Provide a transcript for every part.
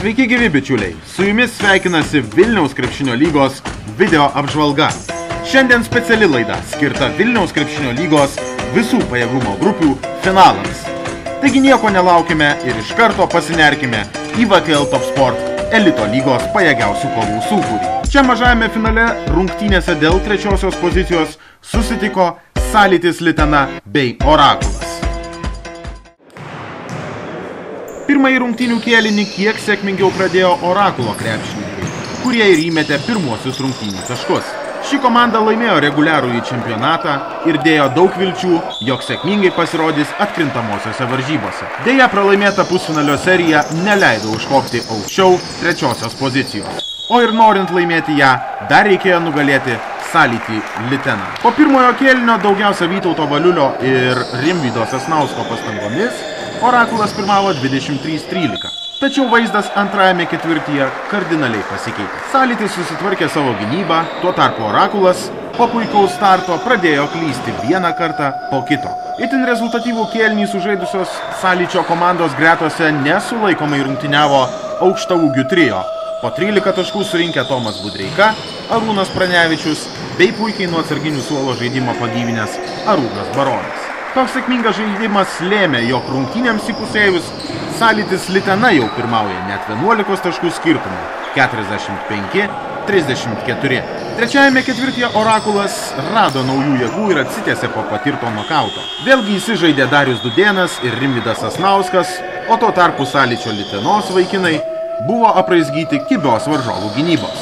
Sveiki gyvi bičiuliai, su jumis sveikinasi Vilniaus krepšinio lygos video apžvalga. Šiandien speciali laida skirta Vilniaus krepšinio lygos visų pajėgumo grupių finalams. Taigi nieko nelaukime ir iš karto pasinerkime į VKL Top Sport elito lygos pajėgiausių kovų sūkurį. Čia mažajame finale rungtynėse dėl trečiosios pozicijos susitiko Salitis Litena bei Orakulas. Pirmąjį rungtynių kėlinį kiek sėkmingiau pradėjo Orakulo krepšininkai, kurie ir įmetė pirmuosius rungtynių taškus. Ši komanda laimėjo reguliarųjį čempionatą ir dėjo daug vilčių, jog sėkmingai pasirodys atkrintamosiose varžybose. Deja, pralaimėta pusfinalio serija neleido užkopti aukščiau trečiosios pozicijos. O ir norint laimėti ją, dar reikėjo nugalėti Salitį Liteną. Po pirmojo kėlinio daugiausia Vytauto Valiulio ir Rimvydo Sasnausko pastangomis Orakulas pirmavo 23-13. Tačiau vaizdas antrajame ketvirtyje kardinaliai pasikeitė. Salitis susitvarkė savo gynybą, tuo tarpu Orakulas po puikaus starto pradėjo klysti vieną kartą po kito. Itin rezultatyvų kėlinį sužaidusios Saličio komandos gretose nesulaikomai rungtyniavo aukštaūgių trio. Po 13 taškų surinkę Tomas Budreika, Arūnas Pranevičius bei puikiai nuo atsarginių suolo žaidimo pagyvinęs Arūnas Baronas. Toks sėkmingas žaidimas lėmė, jog rungtynėms įpusėjus Salitis Litena jau pirmauja net 11 taškų skirtumų – 45-34. Trečiajame ketvirtyje Orakulas rado naujų jėgų ir atsitiesė po patirto nokauto. Vėlgi įsižaidė Darius Dudėnas ir Rimvydas Sasnauskas, o tuo tarpu Saličio Litenos vaikinai buvo apraizgyti kibios varžovų gynybos.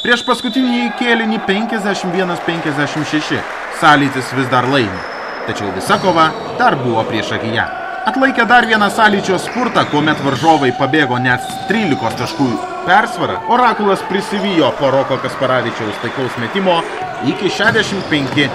Prieš paskutinį kėlinį 51-56 Salitis vis dar laimi. Tačiau visa kova dar buvo priešakyje. Atlaikė dar vieną Saličio spurtą, kuomet varžovai pabėgo net 13 taškų persvarą. Orakulas prisivijo po Roko Kasparavičiaus taikaus metimo iki 65-67.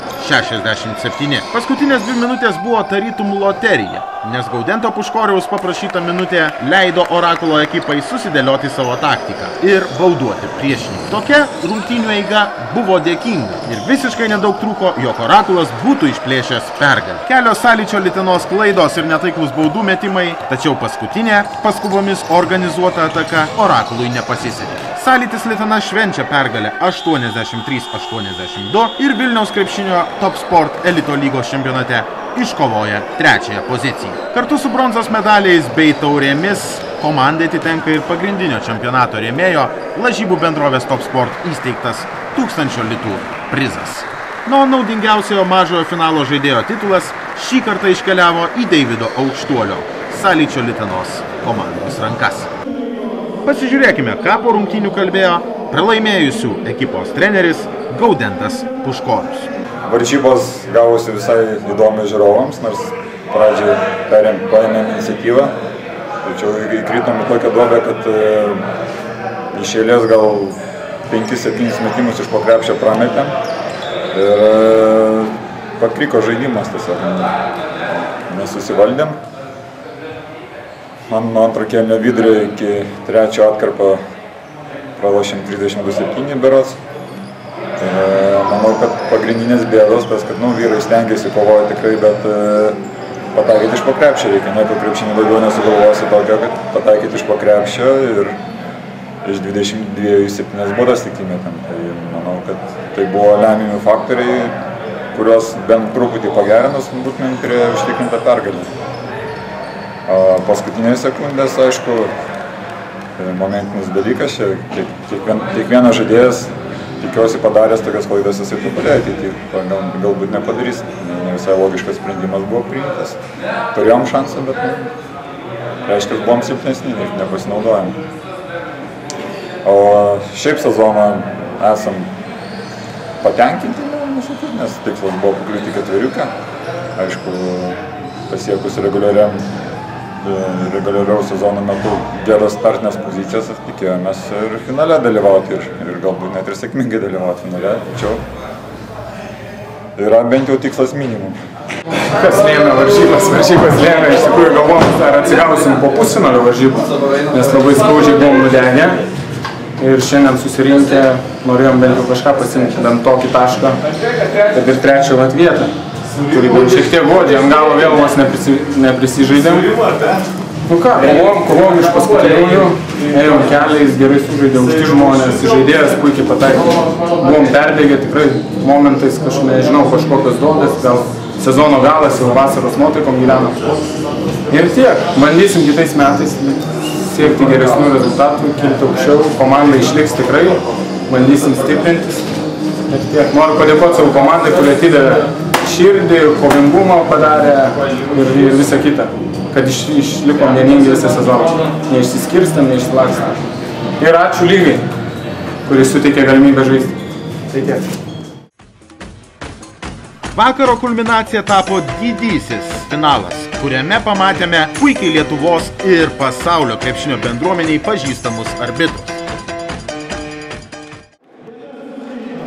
Paskutinės 2 minutės buvo tarytum loterija, nes Gaudento Puškoriaus paprašyta minutė leido Orakulo ekipai susidėlioti savo taktiką ir bauduoti priešinį. Tokia rungtynių eiga buvo dėkinga ir visiškai nedaug trūko, jog Orakulas būtų išplėšęs pergalę. Kelios Saličio Litenos klaidos ir netaiklus baudų metimai, tačiau paskutinė paskubomis organizuota ataka Orakului nepasisekė. Salitis Litena švenčia pergalę 83-82 ir Vilniaus krepšinio Top Sport elito lygos čempionate iškovoja 3-ąją poziciją. Kartu su bronzos medaliais bei taurėmis komandai atitenka ir pagrindinio čempionato rėmėjo lažybų bendrovės Top Sport įsteigtas 1000 litų prizas. Nuo naudingiausiojo mažojo finalo žaidėjo titulas šį kartą iškeliavo į Deivido Aukštuolio Saličio Litenos komandos rankas. Pasižiūrėkime, ką po rungtynių kalbėjo pralaimėjusių ekipos treneris Gaudentas Puškorius. Varžybos gavosi visai įdomi žiūrovams, nors pradžiai paėmėm iniciatyvą, tačiau įkritom į tokią duobę, kad iš eilės gal 5-7 metimus iš po krepšio prametėm ir pakriko žaidimas tiesiog, nesusivaldėm. Nuo antro kėlinio vidurio iki trečio atkarpo pralošėm 32-7 berods. Manau, kad pagrindinės bėdos tas, kad vyrai stengiasi kovoja tikrai, bet pataikyti iš po krepšio reikia. Nieko krepšinį daugiau nesugalvosi tokio, kad pataikyti iš po krepšio ir iš 22-7 baudas tik įmetėm. Tai manau, kad tai buvo lemiami faktoriai, kuriuos bent truputį pagerinus būtumėm turėję užtikrintą pergalę. Paskutinės sekundės, aišku, momentinis dalykas, kiekvienas žaidėjas, tikiuosi padaręs tokias klaidas, jisai tobulėja ateity, galbūt nepadarys, ne visai logiškas sprendimas buvo priimtas. Turėjom šansą, bet reiškia, buvom silpnesni, nepasinaudojom. O šiaip sezoną esam patenkinti, nes tikslas buvo pakliūti ketveriuką, aišku, pasiekus reguliariaus sezono metu geros startinės pozicijas, tikėjomės ir finale dalyvauti ir galbūt net ir sėkmingai dalyvauti finale, tačiau yra bent jau tikslas minimum. Kas lėmė varžybas? Varžybas lėmė, iš tikrųjų galvom, ar atsigausim po pusfinalio varžybų, nes labai skaudžiai buvom nudegę ir šiandien susirinkę norėjom bent jau kažką pasiimti, bent tokį tašką, kad ir trečią vietą. Kurį šiek tiek godžiai, ant galo vėl mes neprisižaidėm, Nu ką, kovom iš paskutiniųjų, ėjom keliais, gerai sužaidė aukšti žmonės, žaidėjas puikiai pataikė. Buvom perdegę tikrai momentais, nežinau, kažkokios duodas, gal sezono galas, jau vasaros nuotaikom gyvenam. Ir tiek, bandysim kitais metais siekti geresnių rezultatų, kilti aukščiau, komanda išliks tikrai, bandysim stiprintis. Ir tiek, noriu padėkoti savo komandai, kurie atidavė širdį, kovingumą padarė ir visą kitą, kad išlikom vieningi visą sezoną. Neišsiskirstam, neišsilakstam. Ir ačiū lygai, kuris suteikė galimybę žaisti. Tai tiek. Vakaro kulminacija tapo didysis finalas, kuriame pamatėme puikiai Lietuvos ir pasaulio krepšinio bendruomeniai pažįstamus arbitrus.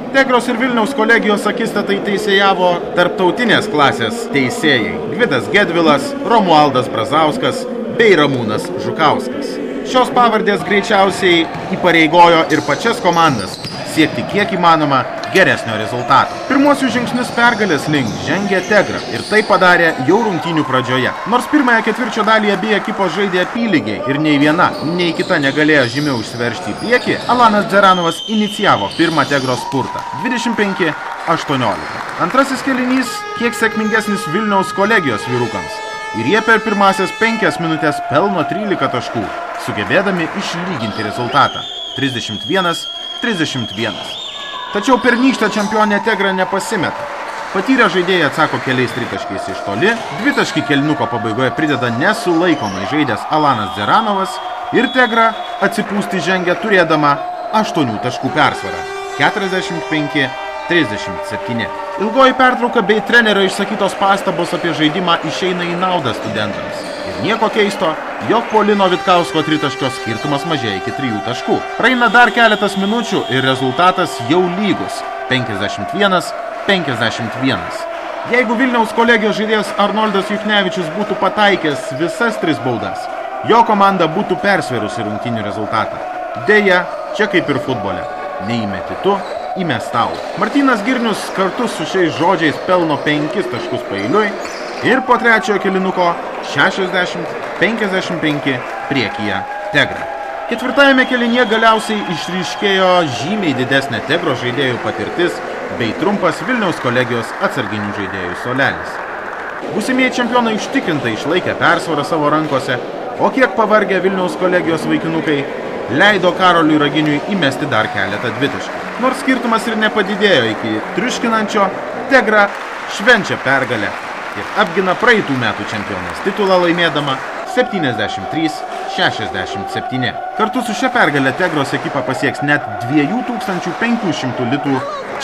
Tegros ir Vilniaus kolegijos akistatai teisėjavo tarptautinės klasės teisėjai Gvidas Gedvilas, Romualdas Brazauskas bei Ramūnas Žukauskas. Šios pavardės greičiausiai įpareigojo ir pačias komandas siekti kiek įmanoma geresnio rezultato. Pirmuosius žingsnius pergalės link žengė Tegra ir tai padarė jau rungtynių pradžioje. Nors pirmąją ketvirčio dalį abi ekipos žaidė apylygiai ir nei viena, nei kita negalėjo žymiau išsiveržti į priekį, Alanas Dzeranovas inicijavo pirmą Tegros spurtą 25-18. Antrasis kėlinys kiek sėkmingesnis Vilniaus kolegijos vyrukams ir jie per pirmasias 5 minutės pelno 13 taškų, sugebėdami išlyginti rezultatą 31-31. Tačiau pernykštė čempionė Tegra nepasimeta. Patyrę žaidėjai atsako keliais tritaškiais iš toli, dvitaškį kėlinuko pabaigoje prideda nesulaikomai žaidęs Alanas Dzeranovas ir Tegra atsipūsti žengia turėdama 8 taškų persvarą 45-37. Ilgoji pertrauka bei trenerio išsakytos pastabos apie žaidimą išeina į naudą studentams. Ir nieko keisto, jog po Lino Vitkausko tritaškio skirtumas mažėja iki 3 taškų. Praeina dar keletas minučių ir rezultatas jau lygus 51-51. Jeigu Vilniaus kolegijos žaidėjas Arnoldas Juchnevičius būtų pataikęs visas 3 baudas, jo komanda būtų persvėrusi rungtynių rezultatą. Deja, čia kaip ir futbole. Neįmeti tu, įmes tau. Martynas Girnius kartu su šiais žodžiais pelno 5 taškus paeiliui ir po trečiojo kėlinuko 60-55 priekyje Tegra. Ketvirtajame kėlinyje galiausiai išryškėjo žymiai didesnė Tegros žaidėjų patirtis bei trumpas Vilniaus kolegijos atsarginių žaidėjų suolelis. Būsimieji čempionai užtikrintai išlaikė persvarą savo rankose, o kiek pavargę Vilniaus kolegijos vaikinukai leido Karoliui Raginiui įmesti dar keletą dvitaškių. Nors skirtumas ir nepadidėjo iki triuškinančio, Tegra švenčia pergalę ir apgina praeitų metų čempionės titulą laimėdama 73-67. Kartu su šia pergalė Tegros ekipa pasieks net 2500 litų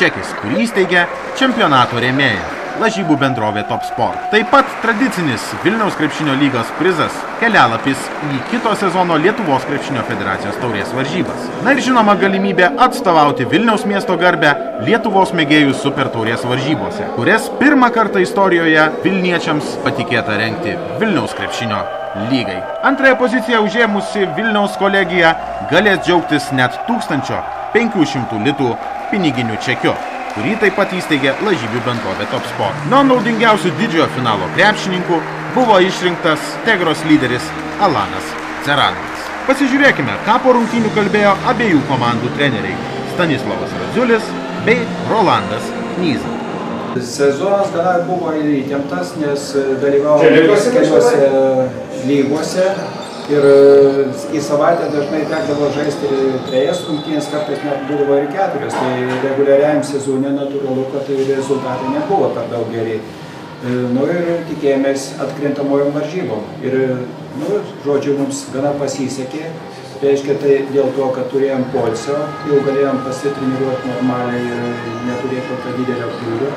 čekis, kurį įsteigė čempionato rėmėja lažybų bendrovė Top Sport. Taip pat tradicinis Vilniaus krepšinio lygos prizas kelialapis į kito sezono Lietuvos krepšinio federacijos taurės varžybas. Na ir žinoma galimybė atstovauti Vilniaus miesto garbę Lietuvos mėgėjų super taurės varžybose, kurias pirmą kartą istorijoje Vilniečiams patikėta rengti Vilniaus krepšinio lygai. Antrąją poziciją užėmusi Vilniaus kolegija galės džiaugtis net 1500 litų piniginiu čekiu, kurį taip pat įsteigė lažybių bendrovė Top Sport. Nuo naudingiausių didžiojo finalo krepšininkų buvo išrinktas Tegros lyderis Alanas Dzeranovas. Pasižiūrėkime, ką po rungtynių kalbėjo abiejų komandų treneriai Stanislavas Radziulis bei Rolandas Nyza. Sezonas gana buvo įtemptas, nes dalyvavo keliuose lygose ir į savaitę dažnai tekdavo žaisti 3 rungtynės, kartais net būdavo ir 4. Tai reguliariajam sezone natūralu, kad rezultatai nebuvo per daug geri. Ir tikėjomės atkrintamojom varžybom. Ir, žodžiu, mums gana pasisekė. Reiškia, tai dėl to, kad turėjom poilsio, jau galėjom pasitreniruoti normaliai ir neturėti tokio didelio krūvio.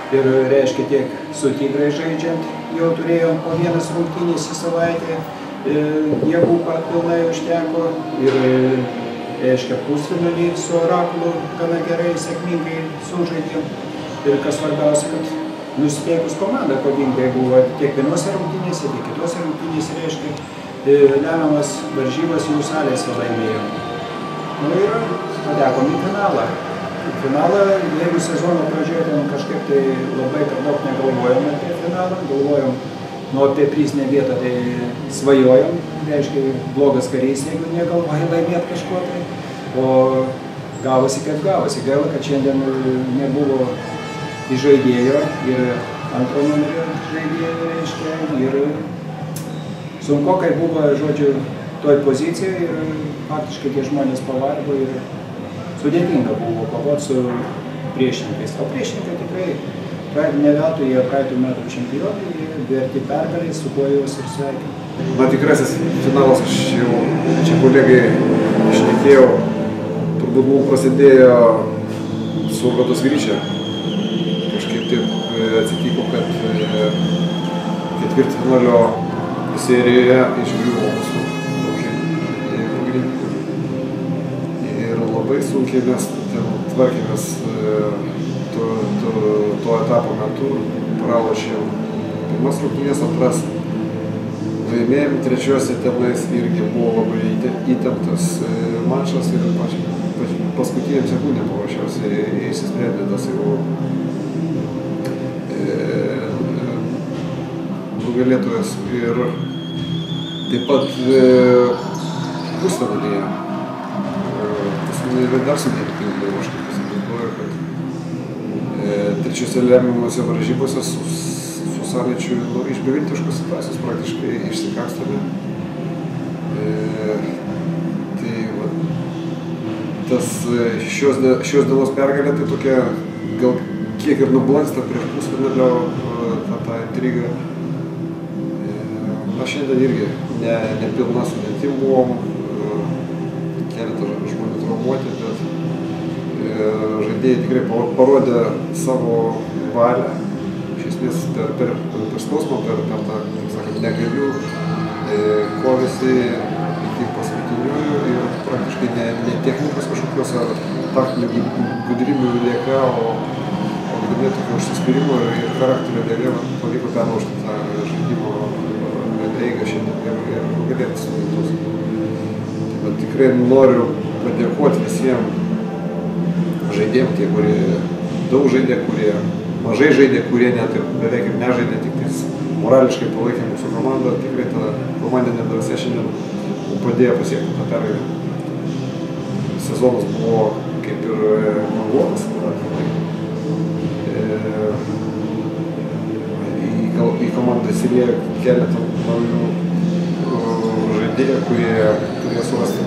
Ir reiškia, tiek su Tigrai žaidžiant, jau turėjom po 1 rungtynės į savaitę. Jėgų pilnai užteko ir, reiškia, pusfinalį su Orakulu gana gerai, sėkmingai sužaidėm. Ir kas svarbiausia, kad nusiteikus komanda kovingai buvo tiek vienose rungtynėse, tiek kitose rungtynėse, reiškia, lemiamas varžybas jų salėse laimėjo. Ir patekom į finalą. Finalą, jeigu sezono pradžioje ten kažkaip tai labai per daug negalvojom apie finalą, galvojom Nu, apie prizinę vietą tai svajojom, reiškia blogas karys, jeigu negalvoja laimėti kažko tai. O gavosi kaip gavosi. Gaila, kad šiandien nebuvo žaidėjo ir antro numerio žaidėjo, reiškia. Ir sunku, kai buvo, žodžiu, toj pozicijoje ir faktiškai tie žmonės pavargo ir sudėtinga buvo kovoti su priešininkais. O priešininkai tikrai ne veltui jie praeitų metų čempionai, jie verti pergalės, su kuo juos ir sveikinu. Na, tikrasis finalas, aš jau čia kolegai šnekėjau, turbūt mums prasidėjo su Gados Vyryčia. Kažkaip taip atsitiko, kad ketvirtfinalio serijoje išgriuvo mūsų pagrindinių. Ir labai sunkiai mes ten tvarkėmės to etapo metu, pralošėm pirmas rungtynes, antras laimėjom, trečiuose tenais irgi buvo labai įtemptas mačas ir paskutiniam sekundėm paprasčiausiai išsisprendė tas jau nugalėtojas. Ir taip pat pusfinalyje dar sudėtingiau, aš kaip įsivaizduoju, kad trečiose lemiamose varžybose su Sąlyčiu iš beviltiškos situacijos praktiškai išsikapstėme. Tai tas šios dienos pergalė tai tokia gal kiek ir nublanksta prieš pusfinalio tą intrigą. Na, šiandien irgi nepilna sudėtim buvom, keletą žmonių traumuoti, bet žaidėjai tikrai parodė savo valią. Iš esmės per skausmą, per tą, taip sakant, negalių kovėsi iki paskutiniųjų ir praktiškai ne technikos kažkokios ar taktinių gudrybių dėka, o grynai tokio užsispyrimo ir charakterio dėka pavyko perlaužti tą žaidimo eigą šiandien ir nugalėti sudėtus. Tai tikrai noriu padėkoti visiems žaidėjams, tie, kurie daug žaidė, kurie mažai žaidė, kurie net ir beveik ir nežaidė, tik morališkai palaikė mūsų komandą. Tikrai ta komandinė dvasia šiandien padėjo pasiekti tą pergalę. Sezonas buvo kaip ir mangotas. Į komandą įsiliejo keletą naujų žaidėjų, kurie surasti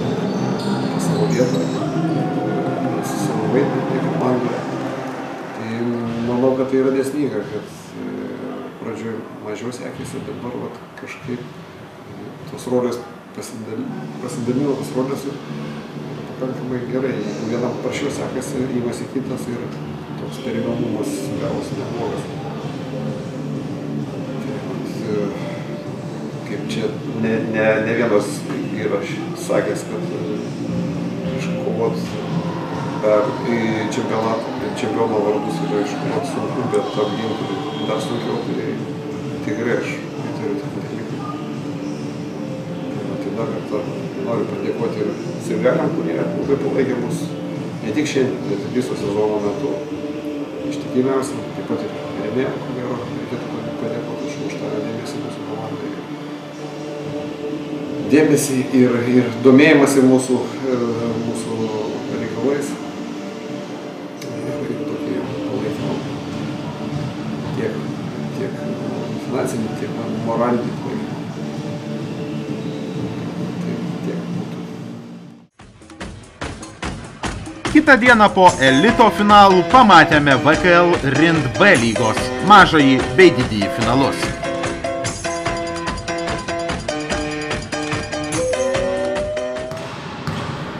savo vietą, savo vaidmenį komandoje. Manau, kad tai yra dėsninga, kad pradžioj mažiau sekėsi, dabar kažkaip tos rolės pasidalino tos rolės ir pakankamai gerai. Jeigu vienam prašiau sekėsi, įmasi kitas ir toks perimamumas gavosi neblogas. Kaip čia ne vienas yra sakęs, kad iškovot čempiono vardus yra iškovot sunku, bet apginti dar sunkiau, tai tikrai aš įtariu tą dalyką. Tai dar kartą noriu padėkoti ir sirgaliam, kurie labai palaikė mus ne tik šiandien, bet ir viso sezono metu ištikimiausi, taip pat ir rėmėjam, ko gero reikėtų padėkoti už tą dėmesį mūsų komandai. Dėmesį ir domėjimąsi mūsų reikalais. Tiek finansinį, tiek moralinį palaikymą. Tiek būtų. Kitą dieną po elito finalų pamatėme VKL Rind B lygos mažąjį bei didįjį finalus.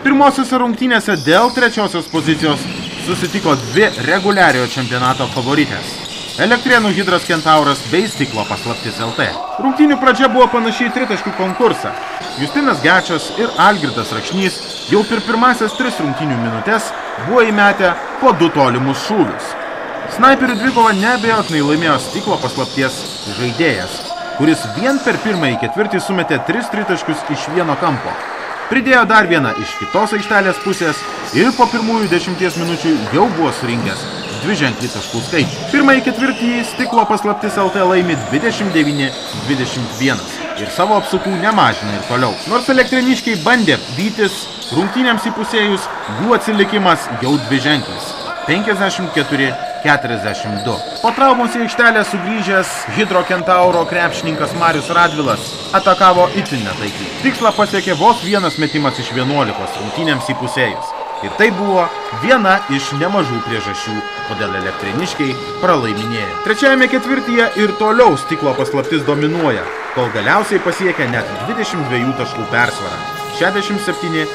Pirmosiose rungtynėse dėl trečiosios pozicijos susitiko dvi reguliariojo čempionato favoritės – Elektrėnų Hidras Kentauras bei Stiklo Paslaptis LT. Rungtynių pradžia buvo panašiai į tritaškių konkursą. Justinas Gečas ir Algirdas Rakšnys jau per pirmasias 3 rungtynių minutės buvo įmetę po 2 tolimus šūvius. Snaiperių dvikovą neabejotinai laimėjo Stiklo Paslapties žaidėjas, kuris vien per pirmąjį ketvirtį sumetė 3 tritaškius iš vieno kampo. Pridėjo dar vieną iš kitos aikštelės pusės ir po pirmųjų 10 minučių jau buvo surinkęs dviženklį taškų skaičių. Pirmąjį ketvirtį Stiklo paslaptis LT laimi 29-21 ir savo apsukų nemažina ir toliau. Nors elektrėniškiai bandė vytis, rungtynėms įpusėjus jų atsilikimas jau dviženklis – 54-42. Po traumos į aikštelę sugrįžęs Hidrokentauro krepšininkas Marius Radvilas atakavo itin netaikiai. Tikslą pasiekė vos vienas metimas iš 11 rungtynėms įpusėjus. Ir tai buvo viena iš nemažų priežasčių, kodėl elektrėniškiai pralaiminėjo. Trečiajame ketvirtyje ir toliau Stiklo paslaptis dominuoja, kol galiausiai pasiekia net 22 taškų persvarą – 67-45.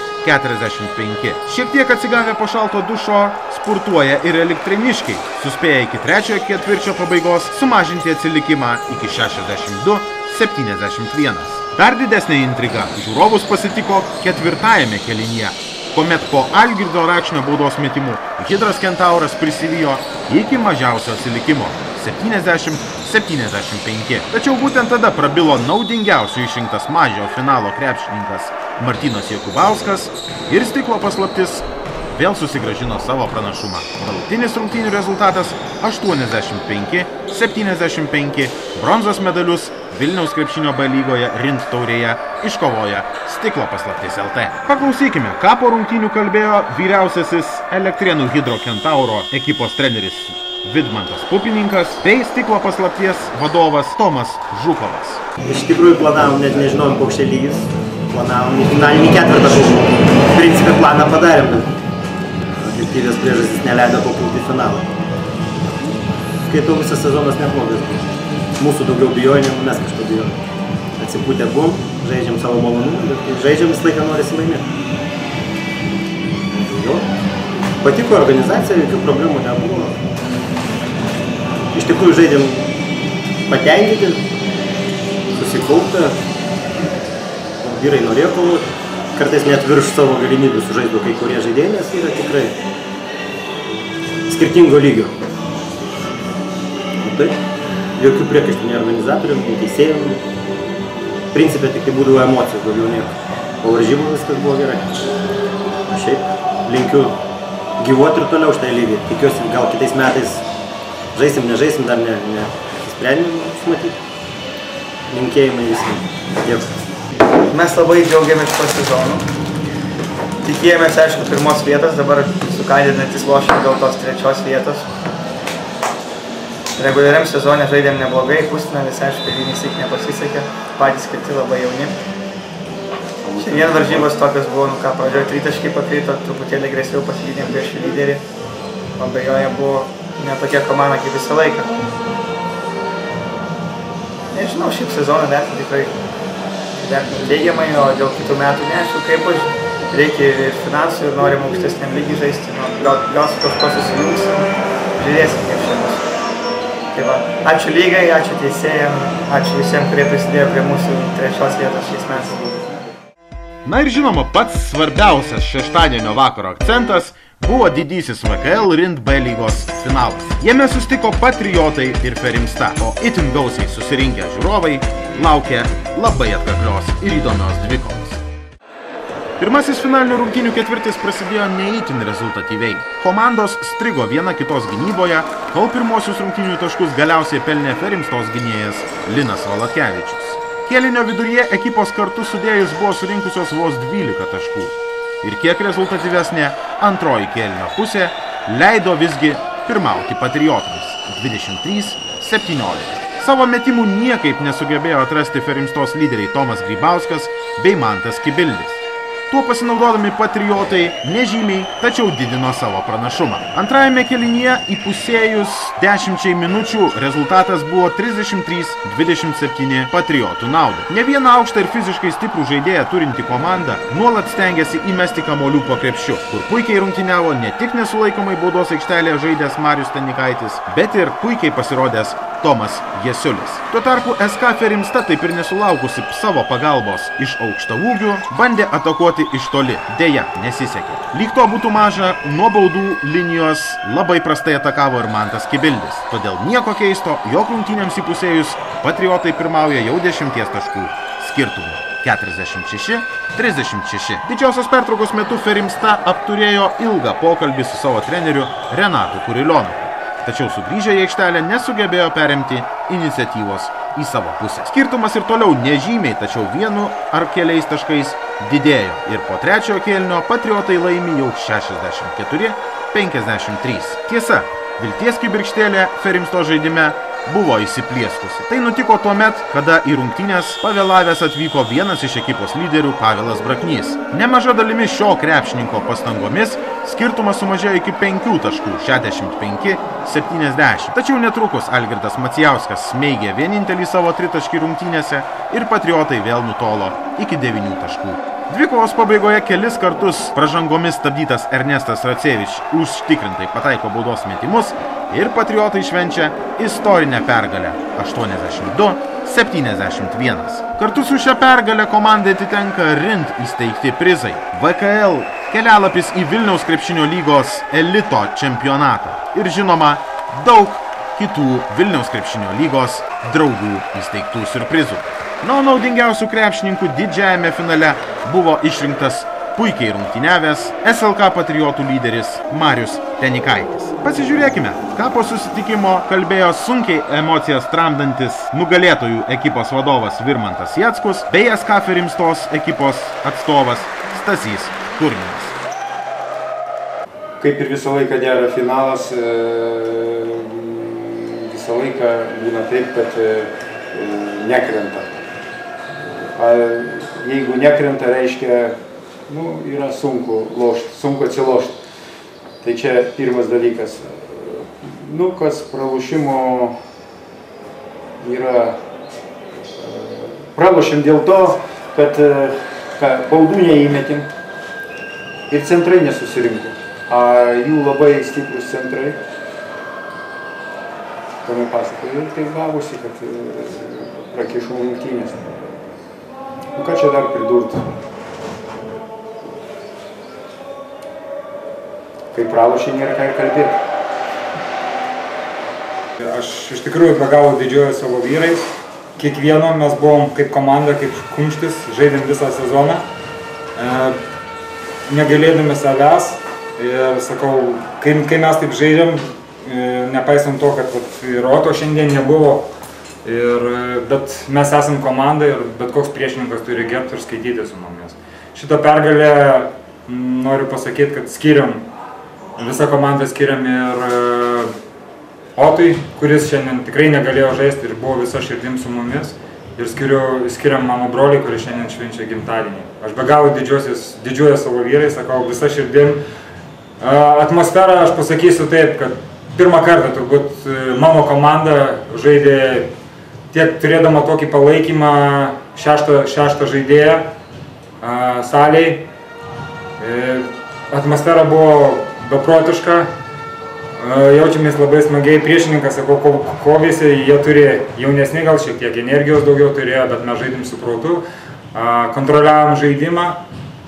Šiek tiek atsigavę po šalto dušo spurtuoja ir elektrėniškiai, suspėję iki trečiojo ketvirčio pabaigos sumažinti atsilikimą iki 62-71. Dar didesnė intriga žiūrovus pasitiko ketvirtajame kėlinyje, kuomet po Algirdo Rakšnio baudos metimų Hidras Kentauras prisivijo iki mažiausio atsilikimo – 70-75. Tačiau būtent tada prabilo naudingiausių išrinktas mažio finalo krepšininkas Martynas Jakubauskas ir Stiklo paslaptis vėl susigrąžino savo pranašumą. Galutinis rungtynių rezultatas 85-75, bronzos medalius Vilniaus krepšinio B lygoje Rind taurėje iškovoja Stiklo paslaptis LT. Paklausykime, ką po rungtynių kalbėjo vyriausiasis Elektrėnų Hidrokentauro ekipos treneris Vidmantas Pupininkas bei Stiklo paslapties vadovas Tomas Žukovas. Iš tikrųjų planavom, net nežinojom, koks čia lygis. Planavom į finalinį ketvirtą. Principė planą padarėm, bet objektyvios priežastys neleido papulti į finalą. Skaitau, visas sezonas neblogas. Mūsų daugiau bijojo, negu mes kažko bijojom. Atsipūtę buvom, žaidžiam savo malonumą, bet žaidžiam visą laiką norisi laimėti. Patiko organizacija, jokių problemų nebuvo. Iš tikrųjų žaidėm patenkinti, susikaupę. Vyrai norėjo kovoti, kartais net virš savo galimybių sužaidų kai kurie žaidėjai, nes yra tikrai skirtingo lygio. Taip, jokių priekaištų nei organizatoriam, nei teisėjam. Principė tik tai būdavo emocijos, daugiau nieko. Po varžybų viskas buvo gerai. Šiaip linkiu gyvuoti ir toliau šitai lygiai. Tikiuosi, gal kitais metais žaisim, nežaisim, dar nesprendėm matyti. Linkėjimai visiems. Dėkui. Mes labai džiaugiamės šito sezonu. Tikėjomės, aišku, pirmos vietos, dabar su Kaidenantis lošėm dėl tos trečios vietos. Reguliariam sezone žaidėm neblogai, pusfinalis, aišku, vienįsyk nepasisekė, patys kiti labai jauni. Šiandien varžybos tokios buvo, pradžioje tritaškai pakrito, truputėlį grėsiau pasigynėm prieš lyderį. Abejoje buvo ne tokia komanda kaip visą laiką. Nežinau, šiaip sezoną vertinti tikrai teigiamai, o dėl kitų metų neaišku, kaip bus. Reikia ir finansų, ir norim aukštesniam lygiai žaisti. Gal su kažko susijungsim, žiūrėsim, kaip čia bus. Tai va, ačiū lygai, ačiū teisėjam, ačiū visiems, kurie prisidėjo prie mūsų trečios vietos šiais metais. Na ir žinoma, pats svarbiausias šeštadienio vakaro akcentas buvo didysis VKL Rind B lygos finalas. Jame sustiko Patriotai ir Ferimsta, o itin gausiai susirinkę žiūrovai laukia labai atkaklios ir įdomios dvikovos. Pirmasis finalinių rungtynių ketvirtis prasidėjo ne itin rezultatyviai. Komandos strigo viena kitos gynyboje, kol pirmosius rungtynių taškus galiausiai pelnė Ferimstos gynėjas Linas Valatkevičius. Kėlinio viduryje ekipos kartu sudėjus buvo surinkusios vos 12 taškų. Ir kiek rezultatyvesnė antroji kėlinio pusė leido visgi pirmauti Patriotams 23-17. Savo metimų niekaip nesugebėjo atrasti Ferimstos lyderiai Tomas Grybauskas bei Mantas Kibildis. Tuo pasinaudodami Patriotai nežymiai, tačiau didino savo pranašumą. Antrajame kėlinyje įpusėjus 10 minučių rezultatas buvo 33-27 Patriotų naudai. Ne vieną aukštą ir fiziškai stiprų žaidėją turinti komanda nuolat stengiasi įmesti kamuolių po krepšiu, kur puikiai rungtyniavo ne tik nesulaikomai baudos aikštelėje žaidęs Marius Stanikaitis, bet ir puikiai pasirodęs Tomas Jesiulis. Tuo tarpu SK Ferimsta taip ir nesulaukusi savo pagalbos iš aukštaūgių bandė atakuoti iš toli. Deja, nesisekė. Lyg to būtų maža, nuo baudų linijos labai prastai atakavo ir Mantas Kibildis. Todėl nieko keisto, jog rungtynėms įpusėjus Patriotai pirmauja jau 10 taškų skirtumų. 46-36. Didžiosios pertraukos metu Ferimsta apturėjo ilgą pokalbį su savo treneriu Renatu Kurilionu. tačiau sugrįžę į aikštelę nesugebėjo perimti iniciatyvos į savo pusę. Skirtumas ir toliau nežymiai, tačiau vienu ar keliais taškais didėjo ir po trečiojo kėlinio Patriotai laimi jau 64-53. Tiesa, vilties kibirkštėlė Ferimsto žaidime buvo įsiplieskusi. Tai nutiko tuomet, kada į rungtynes pavėlavęs atvyko vienas iš ekipos lyderių Pavelas Braknys. Nemaža dalimi šio krepšininko pastangomis skirtumas sumažėjo iki 5 taškų – 65-70. Tačiau netrukus Algirdas Macijauskas smeigė vienintelį savo tritaškį rungtynėse ir Patriotai vėl nutolo iki 9 taškų. Dvikovos pabaigoje kelis kartus pražangomis stabdytas Ernestas Racevič užtikrintai pataiko baudos metimus ir Patriotai švenčia istorinę pergalę 82-71. Kartu su šia pergalė komandai atitenka RINT įsteigti prizai. VKL kelialapis į Vilniaus krepšinio lygos elito čempionatą ir žinoma daug kitų Vilniaus krepšinio lygos draugų įsteigtų siurprizų. Na, naudingiausių krepšininkų didžiajame finale buvo išrinktas puikiai rungtyniavęs SLK Patriotų lyderis Marius Tenikaitis. Pasižiūrėkime, ką po susitikimo kalbėjo sunkiai emocijas tramdantis nugalėtojų ekipos vadovas Virmantas Jackus bei SK Ferimstos ekipos atstovas Stasys Turminas. Kaip ir visą laiką dera finalas, visą laiką būna taip, kad nekrenta. Jeigu nekrenta, reiškia, yra sunku lošti, sunku atsilošti. Tai čia pirmas dalykas. Kas pralošimo yra, pralošėm dėl to, kad baudų neįmetėm ir centrai nesusirinko. Jų labai stiprus centrai. Tame pasakoju, ir tai gavosi, kad prakišom rungtynės. Ką čia dar pridurti? Kai pralošė, nėra ką ir kalbėti. Aš iš tikrųjų be galo didžiuoju savo vyrais. Kiekvieno mes buvom kaip komanda, kaip kumštis, žaidėm visą sezoną. Negalėdami savęs. Ir sakau, kai mes taip žaidėm, nepaisant to, kad ir Oto šiandien nebuvo, bet mes esam komanda ir bet koks priešininkas turi gerbti ir skaityti su mumis. Šitą pergalę noriu pasakyti, kad skiriam, visą komandą skiriam ir Otui, kuris šiandien tikrai negalėjo žaisti ir buvo visa širdim su mumis. Ir skiriam mano broliai, kuris šiandien švenčia gimtadienį. Aš be galo didžiuoju savo vyrai, sakau, visa širdim. Atmosfera, aš pasakysiu taip, kad pirmą kartą turbūt mano komanda žaidė tiek turėdama tokį palaikymą šeštą žaidėją salėj. Atmosfera buvo beprotiška, jaučiamės labai smagiai. Priešininkas, sakau, kovėsi, jie turi jaunesni, gal šiek tiek energijos daugiau turėjo, bet mes žaidėm su protu, kontroliavom žaidimą,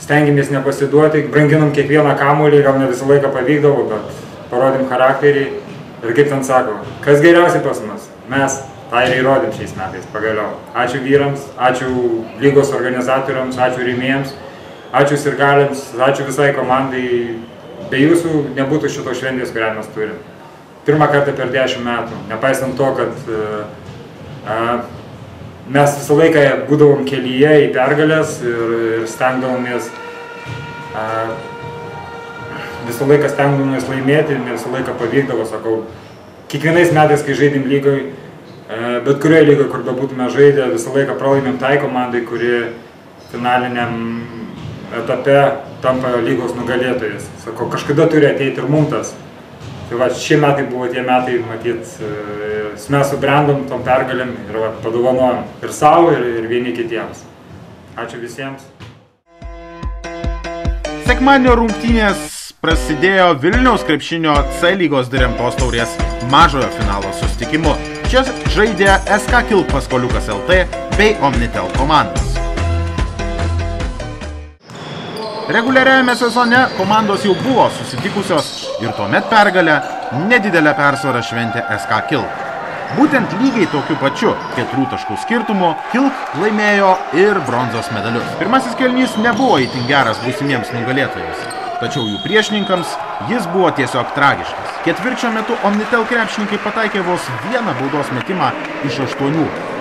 stengiamės nepasiduoti, branginom kiekvieną kamuolį, gal ne visą laiką pavykdavo, bet parodėm charakterį ir kaip ten sako, kas geriausiai pas mus, mes tą ir įrodėm šiais metais pagaliau. Ačiū vyrams, ačiū lygos organizatoriams, ačiū rėmėjams, ačiū sirgaliams, ačiū visai komandai. Be jūsų nebūtų šito šventės, kurią mes turim. Pirmą kartą per 10 metų, nepaisant to, kad mes visą laiką būdavom kelyje į pergalės ir stengdavomės laimėti, ne visą laiką pavykdavo, sakau. Kiekvienais metais, kai žaidėm lygoj, bet kurioje lygoje, kur bebūtume žaidę, visą laiką pralaimėm tai komandai, kuri finaliniam etape tampa lygos nugalėtojas. Sakau, kažkada turi ateiti ir mum tas. Tai va, šie metai buvo tie metai, matyt, mes subrendom tom pergalėm ir padovanojom ir savo, ir vieni kitiems. Ačiū visiems. Sekmadienio rungtynės prasidėjo Vilniaus krepšinio C lygos diremtos taurės mažojo finalo susitikimu. Čia žaidė SK Kilk Paskoliukas LT bei Omnitel komandos. Reguliariajame sezone komandos jau buvo susitikusios ir tuomet pergalę nedidelę persvarą šventė SK Kilk. Būtent lygiai tokiu pačiu 4 taškų skirtumu Kilk laimėjo ir bronzos medalius. Pirmasis kėlinys nebuvo itin geras būsimiems nugalėtojams. tačiau jų priešininkams jis buvo tiesiog tragiškas. Ketvirčio metu Omnitel krepšininkai pataikė vos vieną baudos metimą iš 8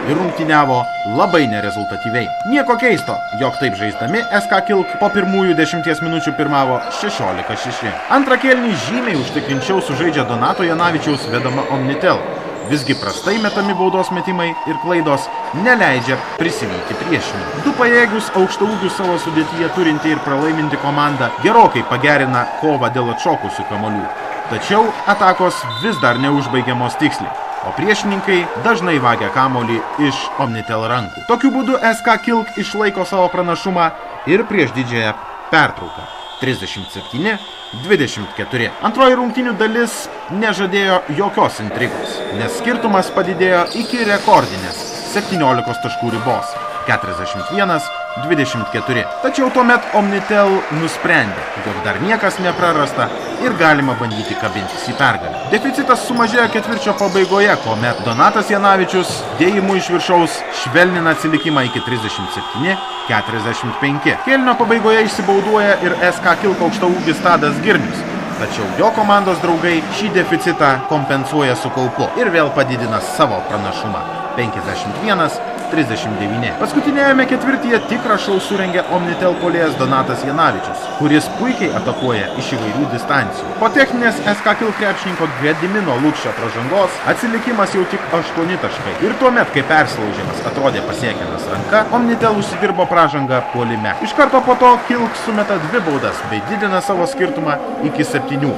ir rungtyniavo labai nerezultatyviai. Nieko keisto, jog taip žaisdami SK Kilk po pirmųjų 10 minučių pirmavo 16-6. Antrą kėlinį žymiai užtikrinčiau sužaidžia Donato Janavičiaus vedama Omnitel. Visgi prastai metami baudos metimai ir klaidos neleidžia prisivyti priešininkų. Du pajėgius aukštaūgius savo sudėtyje turinti ir pralaiminti komanda gerokai pagerina kovą dėl atšokusių kamuolių. Tačiau atakos vis dar neužbaigiamos tiksliai, o priešininkai dažnai vagia kamuolį iš Omnitel rankų. Tokiu būdu SK Kilk išlaiko savo pranašumą ir prieš didžiąją pertrauką. 37-24. Antroji rungtynių dalis nežadėjo jokios intrigos, nes skirtumas padidėjo iki rekordinės 17 taškų ribos – 41-24. Tačiau tuomet Omnitel nusprendė, jog dar niekas neprarasta ir galima bandyti kabintis į pergalę. Deficitas sumažėjo ketvirčio pabaigoje, kuomet Donatas Janavičius dėjimu iš viršaus švelnina atsilikimą iki 37-45. Kėlinio pabaigoje išsibauduoja ir SK Kilk aukštaūgis Tadas Girnius. Tačiau jo komandos draugai šį deficitą kompensuoja su kaupu ir vėl padidina savo pranašumą – 51-39. Paskutinėjame ketvirtyje tikrą šou surengė Omnitel puolėjas Donatas Janavičius, kuris puikiai atakuoja iš įvairių distancijų. Po techninės SK Kilk krepšininko Gedimino Lukšio pražangos atsilikimas jau tik 8 taškai. Ir tuomet, kai persilaužimas atrodė pasiekiamas ranka, Omnitel užsidirbo pražangą puolime. Iš karto po to Kilk sumeta 2 baudas bei didina savo skirtumą iki 7.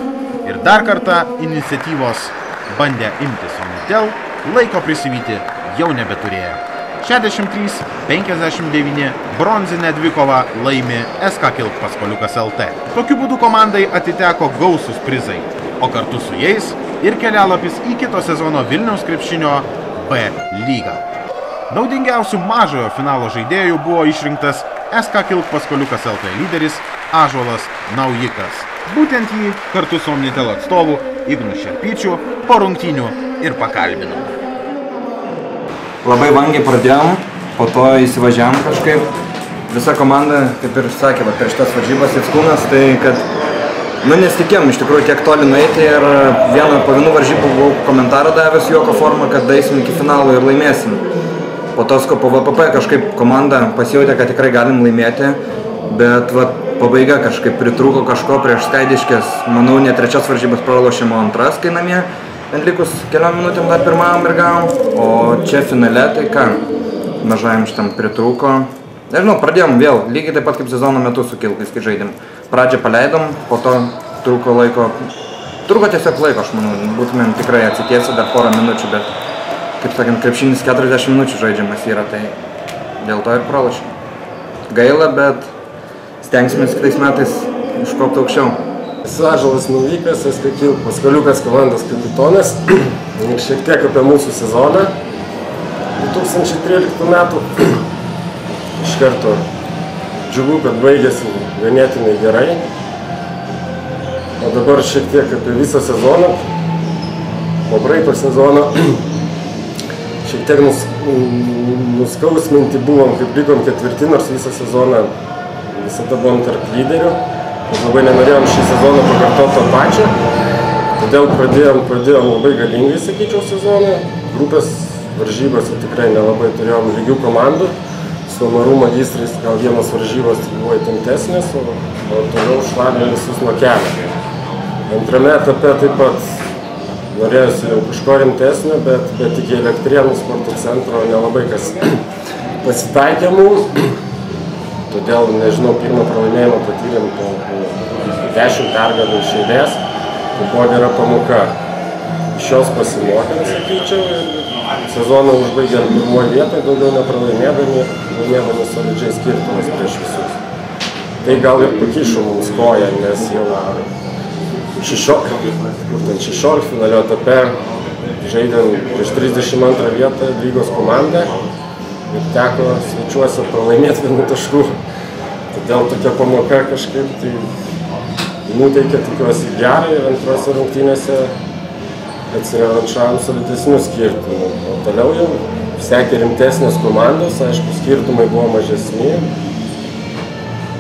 Ir dar kartą iniciatyvos bandė imtis Omnitel, laiko prisivyti jau nebeturėjo. 63-59 bronzinę dvikovą laimi SK Kilk Paskoliukas LT. Tokiu būdu komandai atiteko gausūs prizai, o kartu su jais ir kelialapis į kito sezono Vilniaus krepšinio B lygą. Naudingiausių mažojo finalo žaidėjų buvo išrinktas SK Kilk Paskoliukas LT lyderis Ąžuolas Naujikas. Būtent jį kartu su Omnitel atstovu Ignu Šerpyčiu po rungtynių ir pakalbinau. Labai vangiai pradėjom, po to įsivažiavom kažkaip. Visa komanda, kaip ir sakė, prieš tas varžybas Jackūnas, tai kad nesitikėjom iš tikrųjų tiek toli nueiti ir po vienų varžybų buvau komentarą davęs juoko formą, kad daisim iki finalo ir laimėsim. Po to po VPP kažkaip komanda pasijautė, kad tikrai galim laimėti, bet pabaiga kažkaip pritrūko kažko prieš Skaidiškės. Manau, ne trečias varžybas pralošėm, o antras, kai namie. Bent likus keliom minutėm dar pirmajam ir gavom, o čia finale tai ką, mažajam šitam pritrūko. Nežinau, pradėjom vėl, lygiai taip pat kaip sezono metu su Kilkais, kai žaidėm. Pradžią paleidom, po to trūko tiesiog laiko, aš manau, būtumėm tikrai atsitiesi dar porą minučių, bet, kaip sakant, krepšinis 40 minučių žaidžiamas yra, tai dėl to ir pralošėm. Gaila, bet stengsimės kitais metais iškopti aukščiau. Esu Ąžuolas Naujikas, SK Kilk Paskoliukas komandos kapitonas. Šiek tiek apie mūsų sezoną 2013 metų. Iš karto džiugu, kad baigėsi ganėtinai gerai. O dabar šiek tiek apie visą sezoną. Po praeito sezono šiek tiek nuskausminti buvom, kaip likom ketvirti, nors visą sezoną visada buvom tarp lyderių. Mes labai nenorėjom šį sezoną pakartoti to pačią, todėl pradėjom labai galingai, sakyčiau, sezoną. Grupės varžybose tikrai nelabai turėjom lygių komandų. Su Amarų magistrais gal vienos varžybos buvo įtemptesnės, o toliau šlavėm visus nuo kelio. Antrame etape taip pat norėjusi jau kažko rimtesnio, bet iki Elektrėnų sporto centro nelabai kas pasitaikė mums. Todėl, nežinau, pirmą pralaimėjimą patyrėm po 10 pergalių iš eilės. Tai buvo gera pamoka. Iš jos pasimokėm, sakyčiau, ir sezoną užbaigėm pirmoje vietoje, daugiau nepralaimėdami, laimėdami solidžiai skirtumas prieš visus. Tai gal ir pakišo mums koją, nes jau 16 finalio etape žaidėm prieš 32 vietą lygos komandą. Ir teko svečiuose pralaimėti 1 taškų. Todėl tokia pamoka kažkaip tai nuteikė, tikiuosi, gerai ir antrose rungtynėse atsirevanšavom solidesnių skirtumų. O toliau jau sekė rimtesnės komandos, aišku, skirtumai buvo mažesni,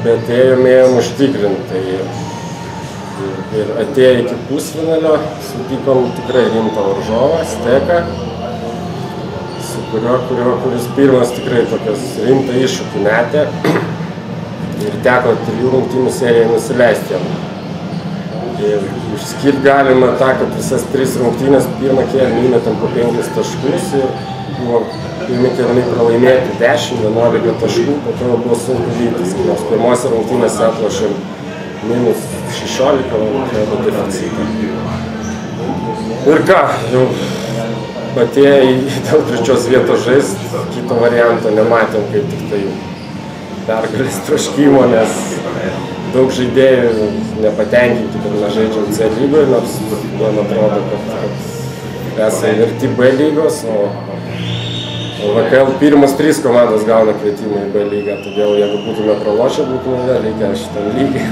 bet ėjom užtikrintai. Ir atėję iki pusfinalio sutikom tikrai rimtą varžovą, Steką, su kuris pirmas tikrai tokias rimtą iššūkį metė. Ir teko 3 rungtynių serijai nusileisti jam. Ir išskirti galima tą, kad visas 3 rungtynės pirmą kėlinį įmetėm po 5 taškus ir buvo pirmi kėliniai pralaimėti 10-11 taškų, po to buvo sunku vytis, nors pirmose rungtynėse atlošėm minus 16 deficitą. Ir ką, jau atėję dėl 3 vietos žaist, kito varianto nematėm, kaip tik tai pergalės troškimo, nes daug žaidėjų nepatenkinti, kad mes žaidžiam C lygoje, nors man atrodo, kad esame verti B lygos, o VKL pirmas 3 komandos gauna kvietimą į B lygą, todėl jeigu būtume pralošę, būtume reikia šitam lygiai.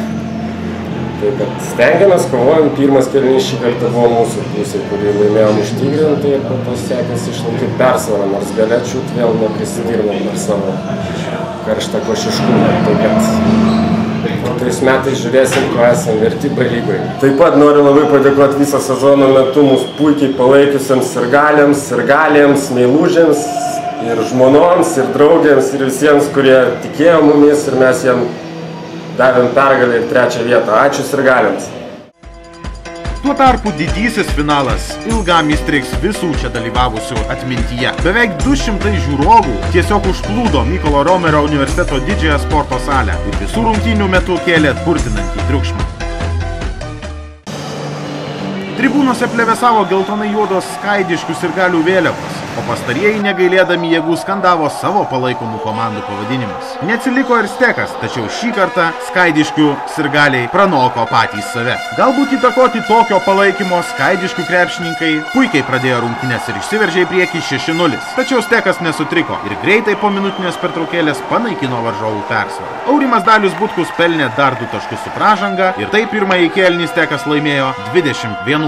Tai kad stengiamės, kovojom, pirmas kėlinys šį kartą buvo mūsų pusė, kurį laimėjom užtikrintai ir po to sekėsi išlaikyti persvarą, nors galėčiut vėl neprisidirbom dar savo karštą košiškumą. Tai kad kitais metais žiūrėsim, ko esam verti B lygoje. Taip pat noriu labai padėkoti visą sezono metu mūsų puikiai palaikiusiems sirgalėms, meilužėms ir žmonoms, ir draugėms, ir visiems, kurie tikėjo mumis ir mes jam davėm pergalę ir 3 vietą. Ačiū sirgalėms. Tuo tarpu didysis finalas ilgam įstriks visų čia dalyvavusių atmintyje. Beveik 200 žiūrovų tiesiog užplūdo Mykolo Romerio universiteto didžiąją sporto salę ir visų rungtynių metu kėlė atpurtinantį triukšmą. Tribūnose plevėsavo geltonai juodos skaidiškių sirgalių vėliavos, o pastarieji negailėdami jėgų skandavo savo palaikomų komandų pavadinimus. Neatsiliko ir Stekas, tačiau šį kartą skaidiškių sirgaliai pranoko patys save. Galbūt įtakoti tokio palaikymo skaidiškių krepšininkai puikiai pradėjo rungtynes ir išsiveržė į priekį 6-0. Tačiau Stekas nesutriko ir greitai po minutinės pertraukėlės panaikino varžovų persvarą. Aurimas Dalius Butkus pelnė dar 2 taškus su pražanga ir taip pirmąjį kėlinį Stekas laimėjo 20-11.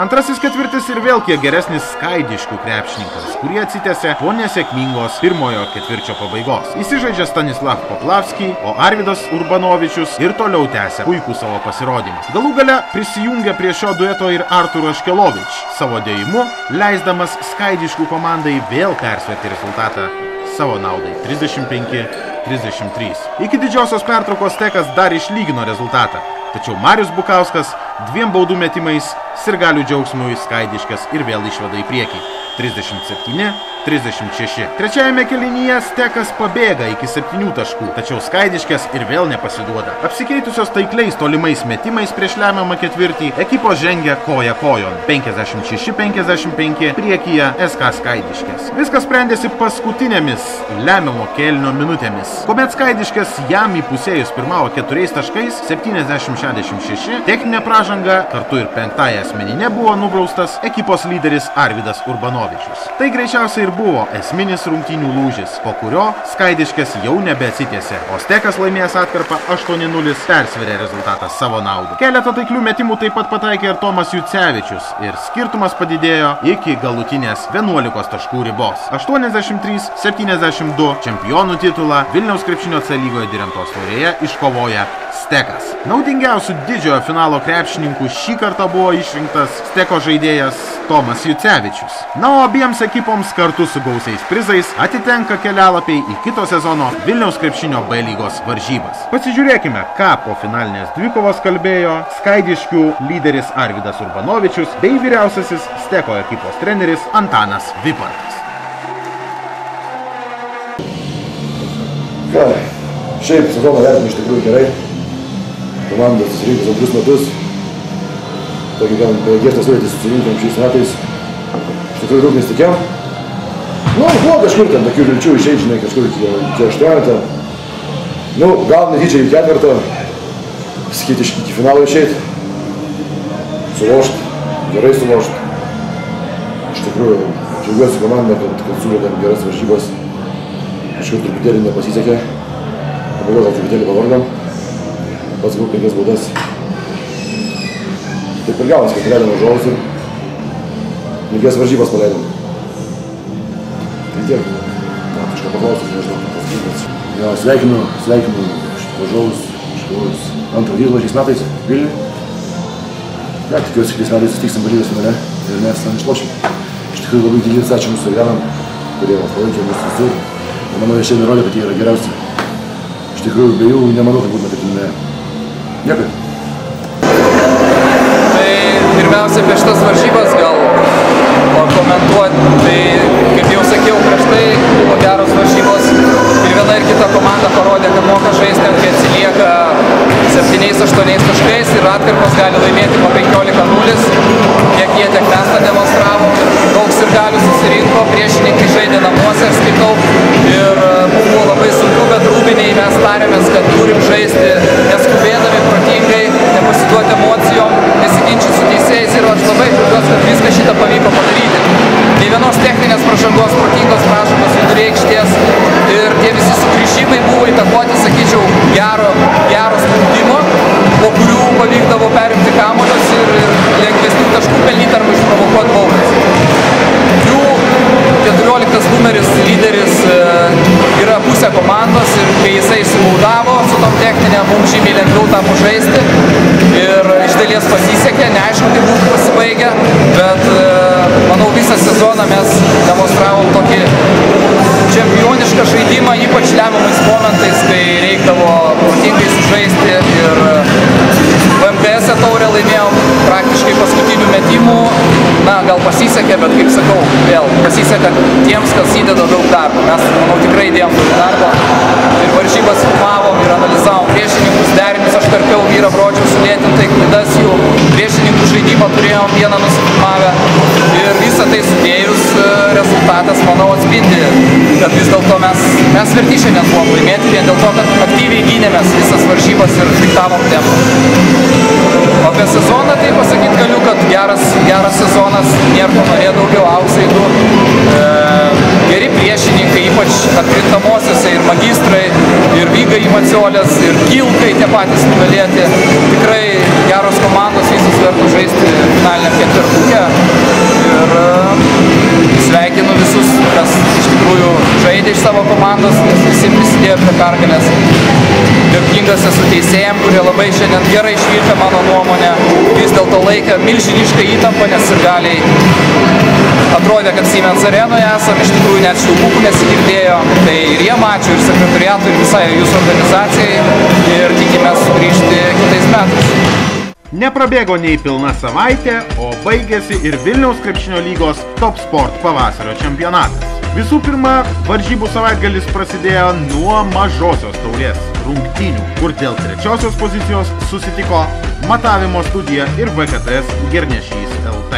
Antrasis ketvirtis ir vėl kiek geresnis skaidiškių krepšininkams, kurie atsitęsė po nesėkmingos pirmojo ketvirčio pabaigos. Įsižaidžia Stanislav Poplavski, o Arvydas Urbanovičius ir toliau tęsė puikų savo pasirodymą. Galų gale prisijungė prie šio dueto ir Arturas Škelovič, savo dėjimu leisdamas skaidiškių komandai vėl persverti rezultatą savo naudai 35-33. Iki didžiosios pertraukos Stekas dar išlygino rezultatą, tačiau Marius Bukauskas 2 baudų metimais sirgalių džiaugsmui skaidiškas ir vėl išveda į priekį 37-36. Trečiajame kėlinyje Stekas pabėga iki 7 taškų, tačiau skaidiškas ir vėl nepasiduoda. Apsikeitusios taikliais tolimais metimais prieš lemiamą ketvirtį ekipos žengia koja kojon 56-55 priekyje SK skaidiškės. Viskas sprendėsi paskutinėmis lemiamo kėlinio minutėmis, kuomet skaidiškas jam įpusėjus pirmavo 4 taškais 70-66, techninė pražanga kartu ir 5 asmeninė buvo nubraustas ekipos lyderis Arvydas Urbanovičius. Tai greičiausiai ir buvo esminis rungtynių lūžis, po kurio skaidiškės jau nebeatsitiesė, o Stekas laimėjęs atkarpą 8-0 persverė rezultatą savo naudai. Keletą taiklių metimų taip pat pataikė ir Tomas Jucevičius ir skirtumas padidėjo iki galutinės 11 taškų ribos. 83-72 čempionų titulą Vilniaus krepšinio C lygoje Direntos taurėje iškovoja Stekas. Naudingiausių didžiojo finalo krepšininkų šį kartą buvo išrinktas Steko žaidėjas Tomas Jucevičius. Na, o abiems ekipoms kartu su gausiais prizais atitenka kelialapiai į kito sezono Vilniaus krepšinio B lygos varžybas. Pasižiūrėkime, ką po finalinės dvikovos kalbėjo skaidiškių lyderis Arvydas Urbanovičius bei vyriausiasis Steko ekipos treneris Antanas Vipartas. Šiaip sezoną vertinu iš tikrųjų gerai. Komandas susirinkus antrus metus. Tokį gan griežtą sudėtį susirinkom šiais metais. Iš tikrųjų daug nesitikėjom. Nu, buvo kažkur ten tokių vilčių išeit, žinai, kažkur iki 8. Nu, gal netyčia į 4. Sakyti, iki finalo išeit. Sulošt, gerai sulošt. Iš tikrųjų, džiaugiuosi komandą, kad sužaidėm geras varžybas. Kažkur truputėlį nepasisekė. Pabaigos gal truputėlį pavargom. Pats gavau 5 baudas. Taip ir gavos, kad leidom varžovus ir lygias varžybas paleidom. Tai tiek. Na, kažką paklausiu, nežinau, pasakyti. Ja, sveikinu varžovus, antrą titulą šiais metais Vilniui. Ja, tikiuosi, kitais metais susitiksim lygos finale ir mes ten išlošim. Iš tikrųjų labai didelis ačiū mūsų arenam, kurie palaikė mūsų visur. Ir manau, jie šiandien rodė, kad jie yra geriausi. Iš tikrųjų, be jų nemanau, kad būtume taip finale. Dėkui. Tai pirmiausia, apie šitas varžybas gal pakomentuoti. Tai, kaip jau sakiau prieš tai, buvo geros varžybos ir viena ir kita komanda parodė, kad moka žaisti, kai atsilieka 7-8 taškais ir atkarpos gali laimėti po 15-0. Tiek jie, tiek mes tą demonstravo. Daug sirgalių susirinko, priešininkai žaidė namuose, aš skaitau. Ir buvo labai sunku, bet rūbiniai mes tarėmės, kad turim žaisti neskubėdami, protingai, nepasiduoti emocijom, nesiginčyti su teisėjais. Ir aš labai džiaugiuosi, kad viską šitą pavyko padaryti. Nei vienos techninės pražangos, protingos pražangos viduriai aikštės. Ir tie visi sugrįžimai buvo įtakoti, sakyčiau, gero spaudimo, po kurių pavykdavo perimti kamuolius ir lengvesnių taškų pelnyti arba išprovokuoti baudas. Jų 14 numeris lyderis yra pusė komandos ir kai jisai išsimaudavo su tom techninėm, mums žymiai lengviau tapo žaisti ir iš dalies pasisekė, neaišku, kaip būtų pasibaigę, bet manau visą sezoną mes demonstravom tokį čempionišką žaidimą, ypač lemiamais momentais, kai reikdavo protingai sužaisti ir VMKS taurę laimėjom praktiškai paskutinių metimų. Na, gal pasisekė, bet kaip sakau, vėl pasisekė tiems, kas įdeda daug darbo. Mes, manau, tikrai įdėjom daug darbo ir varžybas filmavom ir analizavom priešininkus, derinius, aš tarpiau vyrą brodžiau sulėtintai klaidas jų, priešininkų žaidimą turėjom vieną nusifilmavę ir visą tai sudėjus rezultatas, manau, atspindi, kad vis dėlto mes verti šiandien buvom laimėti vien dėl to, kad aktyviai gynėmės visas varžybas ir diktavom tempą. O apie sezoną tai pasakyti galiu, kad geras sezonas, nėra ko norėjo daugiau auksaidų. Geri priešininkai, ypač atkrintamosiose ir magistrai, ir Vygai Maciolės, ir Kilkai tie patys nugalėti. Tikrai geros komandos, visus vertų žaisti finaliniam ketvirtuke. Ir sveikinu visus, kas iš tikrųjų žaidė iš savo komandos, nes visi prisidėjo prie pergalės. Dėkingas esu teisėjams, kurie labai šiandien gerai išvirtė mano nuomonę. Vis dėlto laikė milžinišką įtampą, nes sirgaliai atrodė, kad Siemens arenoje esam, iš tikrųjų net švilpukų nesigirdėjo. Tai ir jiem ačiū, ir sekretoriatui, ir visai jūsų organizacijai. Ir tikimės sugrįžti kitais metais. Neprabėgo nei pilna savaitė, o baigėsi ir Vilniaus krepšinio lygos Top Sport pavasario čempionatas. Visų pirma, varžybų savaitgalis prasidėjo nuo mažosios taurės rungtynių, kur dėl trečiosios pozicijos susitiko Matavimo studija ir VKTS Gernešys LT.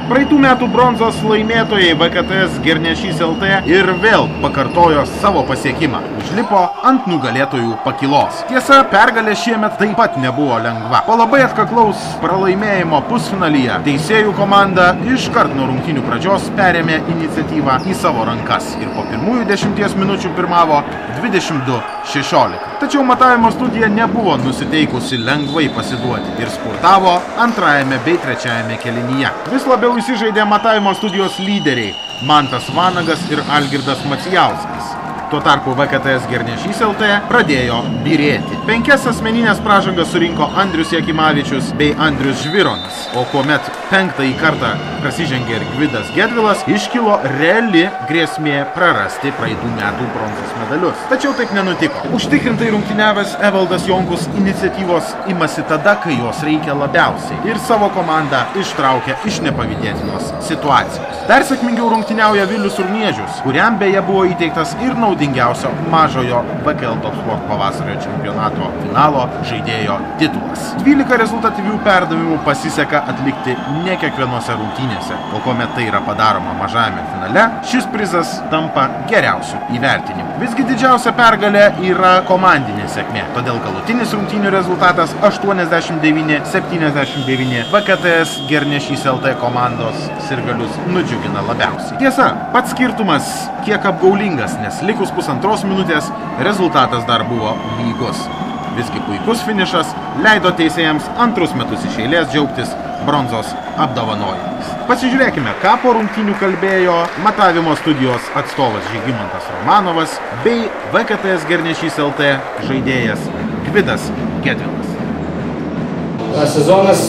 Praeitų metų bronzos laimėtojai VKTS Gernešys LT ir vėl pakartojo savo pasiekimą. Užlipo ant nugalėtojų pakilos. Tiesa, pergalė šiemet taip pat nebuvo lengva. Po labai atkaklaus pralaimėjimo pusfinalyje teisėjų komanda iškart nuo rungtynių pradžios perėmė iniciatyvą į savo rankas ir po pirmųjų 10 minučių pirmavo 22-16. Tačiau Matavimo studija nebuvo nusiteikusi lengvai pasiduoti ir spurtavo antrajame bei trečiajame kėlinyje. Vis labiau įsižaidė Matavimo studijos lyderiai Mantas Vanagas ir Algirdas Macijauskas. Tuo tarpu VKTS Gernešys LT pradėjo byrėti. 5 asmeninės pražangas surinko Andrius Jakimavičius bei Andrius Žvironas, o kuomet 5. kartą prasižengė ir Gvidas Gedvilas, iškilo reali grėsmė prarasti praeitų metų bronzos medalius. Tačiau taip nenutiko. Užtikrintai rungtyniavęs Evaldas Jonkus iniciatyvos imasi tada, kai jos reikia labiausiai ir savo komandą ištraukia iš nepavydėtinos situacijos. Dar sėkmingiau rungtyniauja Vilius Urniežius, kuriam beje buvo įteiktas ir naudingiausio mažojo VKL Top Sport pavasario čempionato finalo žaidėjo titulas. 12 rezultatyvių perdavimų pasiseka atlikti ne kiekvienose rungtynėse, o kuomet tai yra padaroma mažajame finale, šis prizas tampa geriausiu įvertinimu. Visgi didžiausia pergalė yra komandinė sėkmė, todėl galutinis rungtynių rezultatas 89-79 VKTS Gernešys LT komandos sirgalius nudžiugina labiausiai. Tiesa, pats skirtumas kiek apgaulingas, nes likus pusantros minutės rezultatas dar buvo lygus. Visgi puikus finišas leido teisėjams antrus metus iš eilės džiaugtis bronzos apdovanojimais. Pasižiūrėkime, ką po rungtynių kalbėjo Matavimo studijos atstovas Žygimantas Romanovas bei VKTS Gernešys LT žaidėjas Gvidas Gedvilas. Sezonas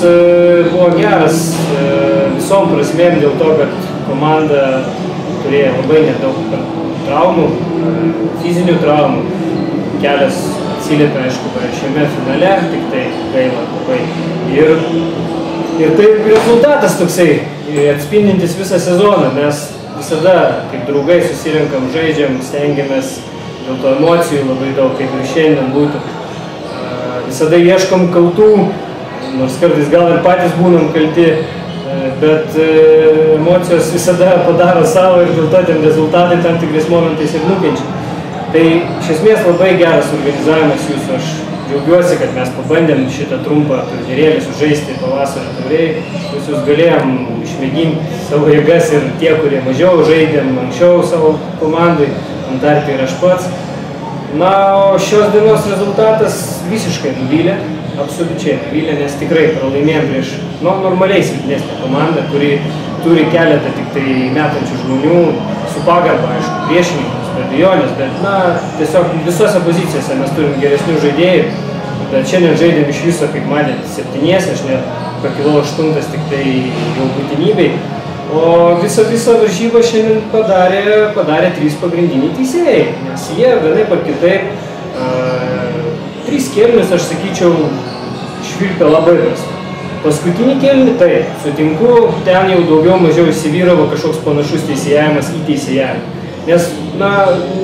buvo geras visom prasmėm dėl to, kad komanda turėjo labai nedaug traumų, fizinių traumų. Kelias atsiliepė, aišku, šiame finale, tik tai gaila labai. Ir tai rezultatas toksai, atspindintis visą sezoną. Mes visada, kaip draugai, susirinkam, žaidžiam, stengiamės, dėl to emocijų labai daug, kaip ir šiandien būtų. Visada ieškom kaltų, nors kartais gal ir patys būnam kalti, bet emocijos visada padaro savo ir dėl to ten rezultatai tam tikrais momentais ir nukenčia. Tai iš esmės labai geras organizavimas jūsų. Aš džiaugiuosi, kad mes pabandėm šitą trumpą turnyrėlį sužaisti pavasario taurėj. Visus galėjom išmėginti savo jėgas ir tie, kurie mažiau žaidėm anksčiau savo komandai, ant tarpe ir aš pats. Na, o šios dienos rezultatas visiškai nuvylė, absoliučiai nuvylė, nes tikrai pralaimėjom prieš normaliai silpnesnę komandą, kuri turi keletą tik tai metančių žmonių, su pagarba, aišku, priešininkus, be abejonės, bet, na, tiesiog visose pozicijose mes turim geresnių žaidėjų, bet šiandien žaidėm iš viso, kaip matėte, 7, aš net pakilau 8 tik tai jau būtinybei, o visą varžybą šiandien padarė 3 pagrindiniai teisėjai, nes jie vienaip ar kitaip 3 kėlinius, aš sakyčiau, švilpė labai prastai. Paskutinį kėlinį, tai sutinku, ten jau daugiau mažiau įsivyravo kažkoks panašus teisėjavimas į teisėjavimą. Nes, na,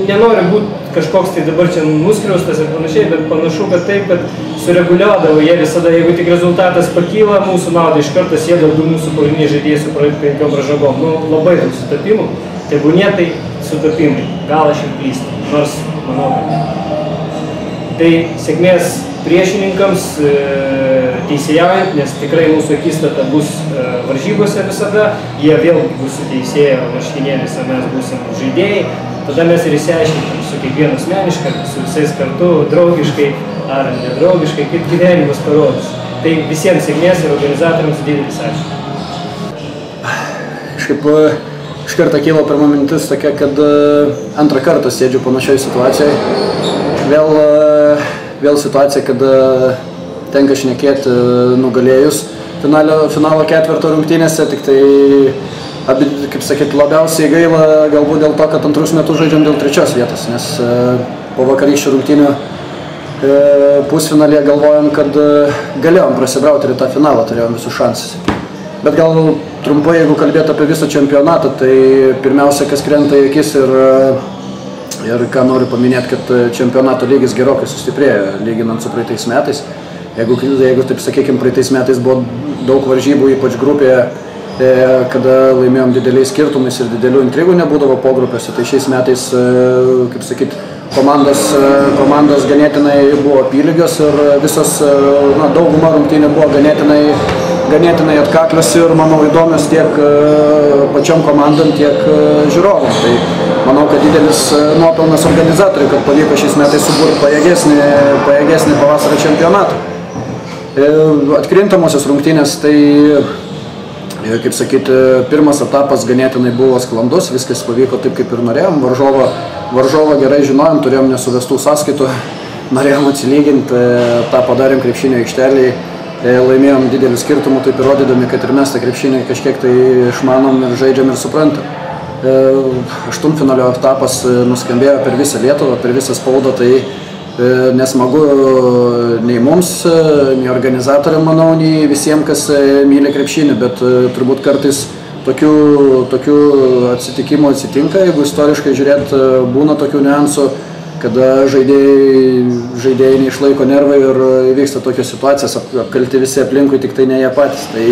nenori būti kažkoks tai dabar čia nuskriaustas ir panašiai, bet panašu, kad taip, kad sureguliuodavo jie visada, jeigu tik rezultatas pakyla, mūsų naudai iš karto sėdavo 2 mūsų pagrindiniai žaidėjai su 5 pražangom. Nu, labai daug sutapimų, tebūnie tai sutapimai, gal aš ir klystu, nors manau, kad tai sėkmės priešininkams teisėjaujant, nes tikrai mūsų akistata bus varžybose visada, jie vėl bus su teisėjo marškinėlis, o mes būsim žaidėjai, tada mes ir išsiaiškintam su kiekvienu asmeniškai, su visais kartu, draugiškai ar nedraugiškai, kaip gyvenimas parodys. Tai visiems sėkmės ir organizatoriams didelis ačiū. Kažkaip iš karto kylo pirma mintis tokia, kad antrą kartą sėdžiu panašioj situacijai. Vėl situacija, kad tenka šnekėti nugalėjus finalo ketvirto rungtynėse, tik tai, kaip sakyti, labiausiai gaila galbūt dėl to, kad antrus metus žaidžiam dėl 3 vietos, nes po vakarykščių rungtynių pusfinalėje galvojom, kad galėjom prasibrauti ir į tą finalą, turėjom visus šansus. Bet gal trumpai, jeigu kalbėti apie visą čempionatą, tai pirmiausia, kas krenta į akis ir ką noriu paminėti, kad čempionato lygis gerokai sustiprėjo, lyginant su praeitais metais. Jeigu taip sakykime, praeitais metais buvo daug varžybų, ypač grupėje, kada laimėjom dideliais skirtumais ir didelių intrigų nebūdavo pogrupiuose, tai šiais metais, kaip sakyti, komandos ganėtinai buvo apylygios ir visos, dauguma rungtynių buvo ganėtinai atkaklios ir, manau, įdomios tiek pačiom komandom, tiek žiūrovom. Tai manau, kad didelis nuopelnas organizatoriui, kad pavyko šiais metais suburti pajėgesnį pavasario čempionatą. Atkrintamosios rungtynės, tai, kaip sakyti, pirmas etapas ganėtinai buvo sklandus, viskas pavyko taip, kaip ir norėjom. Varžovą gerai žinojom, turėjom nesuvestų sąskaitų, norėjom atsilyginti, tą padarėm krepšinio aikštelėje, laimėjom didelį skirtumą, taip įrodydami, kad ir mes tą krepšinį kažkiek tai išmanom ir žaidžiam ir suprantam. Aštuntfinalio etapas nuskambėjo per visą Lietuvą, per visą spaudą, tai nesmagu nei mums, nei organizatoriam, manau, nei visiems, kas myli krepšinį, bet turbūt kartais tokių atsitikimų atsitinka, jeigu istoriškai žiūrėt, būna tokių niuansų, kada žaidėjai neišlaiko nervai ir įvyksta tokios situacijas, apkalti visi aplinkui, tik tai ne jie patys. Tai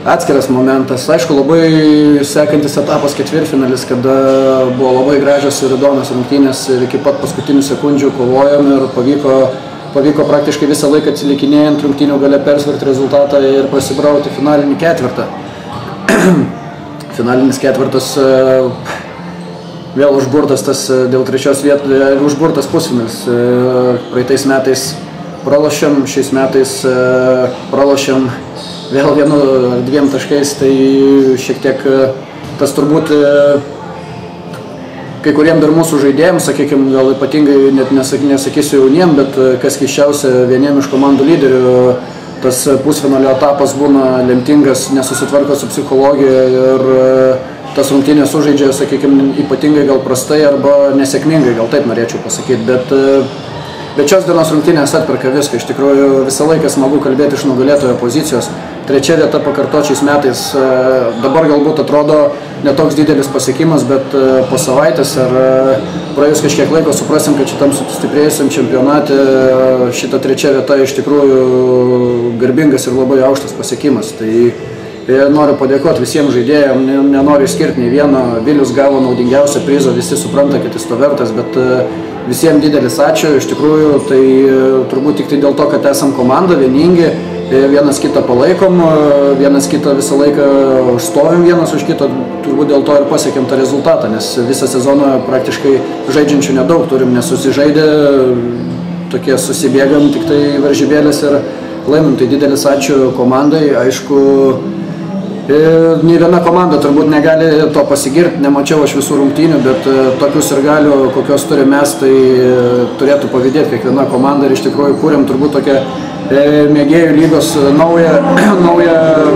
atskiras momentas. Aišku, labai sekantis etapas ketvirtfinalis, kada buvo labai gražios ir įdomios rungtynės ir iki pat paskutinių sekundžių kovojom ir pavyko praktiškai visą laiką atsilikinėjant rungtynių gale persverti rezultatą ir pasibrauti finalinį ketvirtą. Finalinis ketvirtas vėl užburtas tas dėl 3 vietos, užburtas pusfinalis. Praeitais metais pralošėm, šiais metais pralošėm vėl 1 ar 2 taškais, tai šiek tiek tas turbūt kai kuriem dar mūsų žaidėjams, sakykime, gal ypatingai net nesakysiu jauniem, bet kas keisčiausia, vieniem iš komandų lyderių tas pusfinalio etapas būna lemtingas, nesusitvarko su psichologija ir tas rungtynės sužaidžia, sakykime, ypatingai gal prastai arba nesėkmingai, gal taip norėčiau pasakyti, bet šios dienos rungtynės atperka viską. Iš tikrųjų visą laiką smagu kalbėti iš nugalėtojo pozicijos. 3 vieta pakartočiais metais dabar galbūt atrodo netoks didelis pasiekimas, bet po savaitės ar praėjus kažkiek laiko suprasim, kad šitam stiprėjusiam čempionate šita 3 vieta iš tikrųjų garbingas ir labai aukštas pasiekimas. Tai noriu padėkoti visiems žaidėjams, nenoriu išskirti nei vieno. Vilius gavo naudingiausią prizą, visi supranta, kad jis to vertas, bet visiems didelis ačiū. Iš tikrųjų, tai turbūt tik tai dėl to, kad esam komanda, vieningi, vienas kitą palaikom, vienas kitą visą laiką stovim vienas už kitą, turbūt dėl to ir pasiekėm tą rezultatą, nes visą sezoną praktiškai žaidžiančių nedaug turim, nesusižaidę, tokie susibėgam tik tai varžybėlės ir laimim. Tai didelis ačiū komandai, aišku, nei viena komanda turbūt negali to pasigirti, nemačiau aš visų rungtynių, bet tokius ir galiu, kokios turim mes, tai turėtų pavydėti kiekviena komanda ir iš tikrųjų kūrėm turbūt tokią mėgėjų lygos naują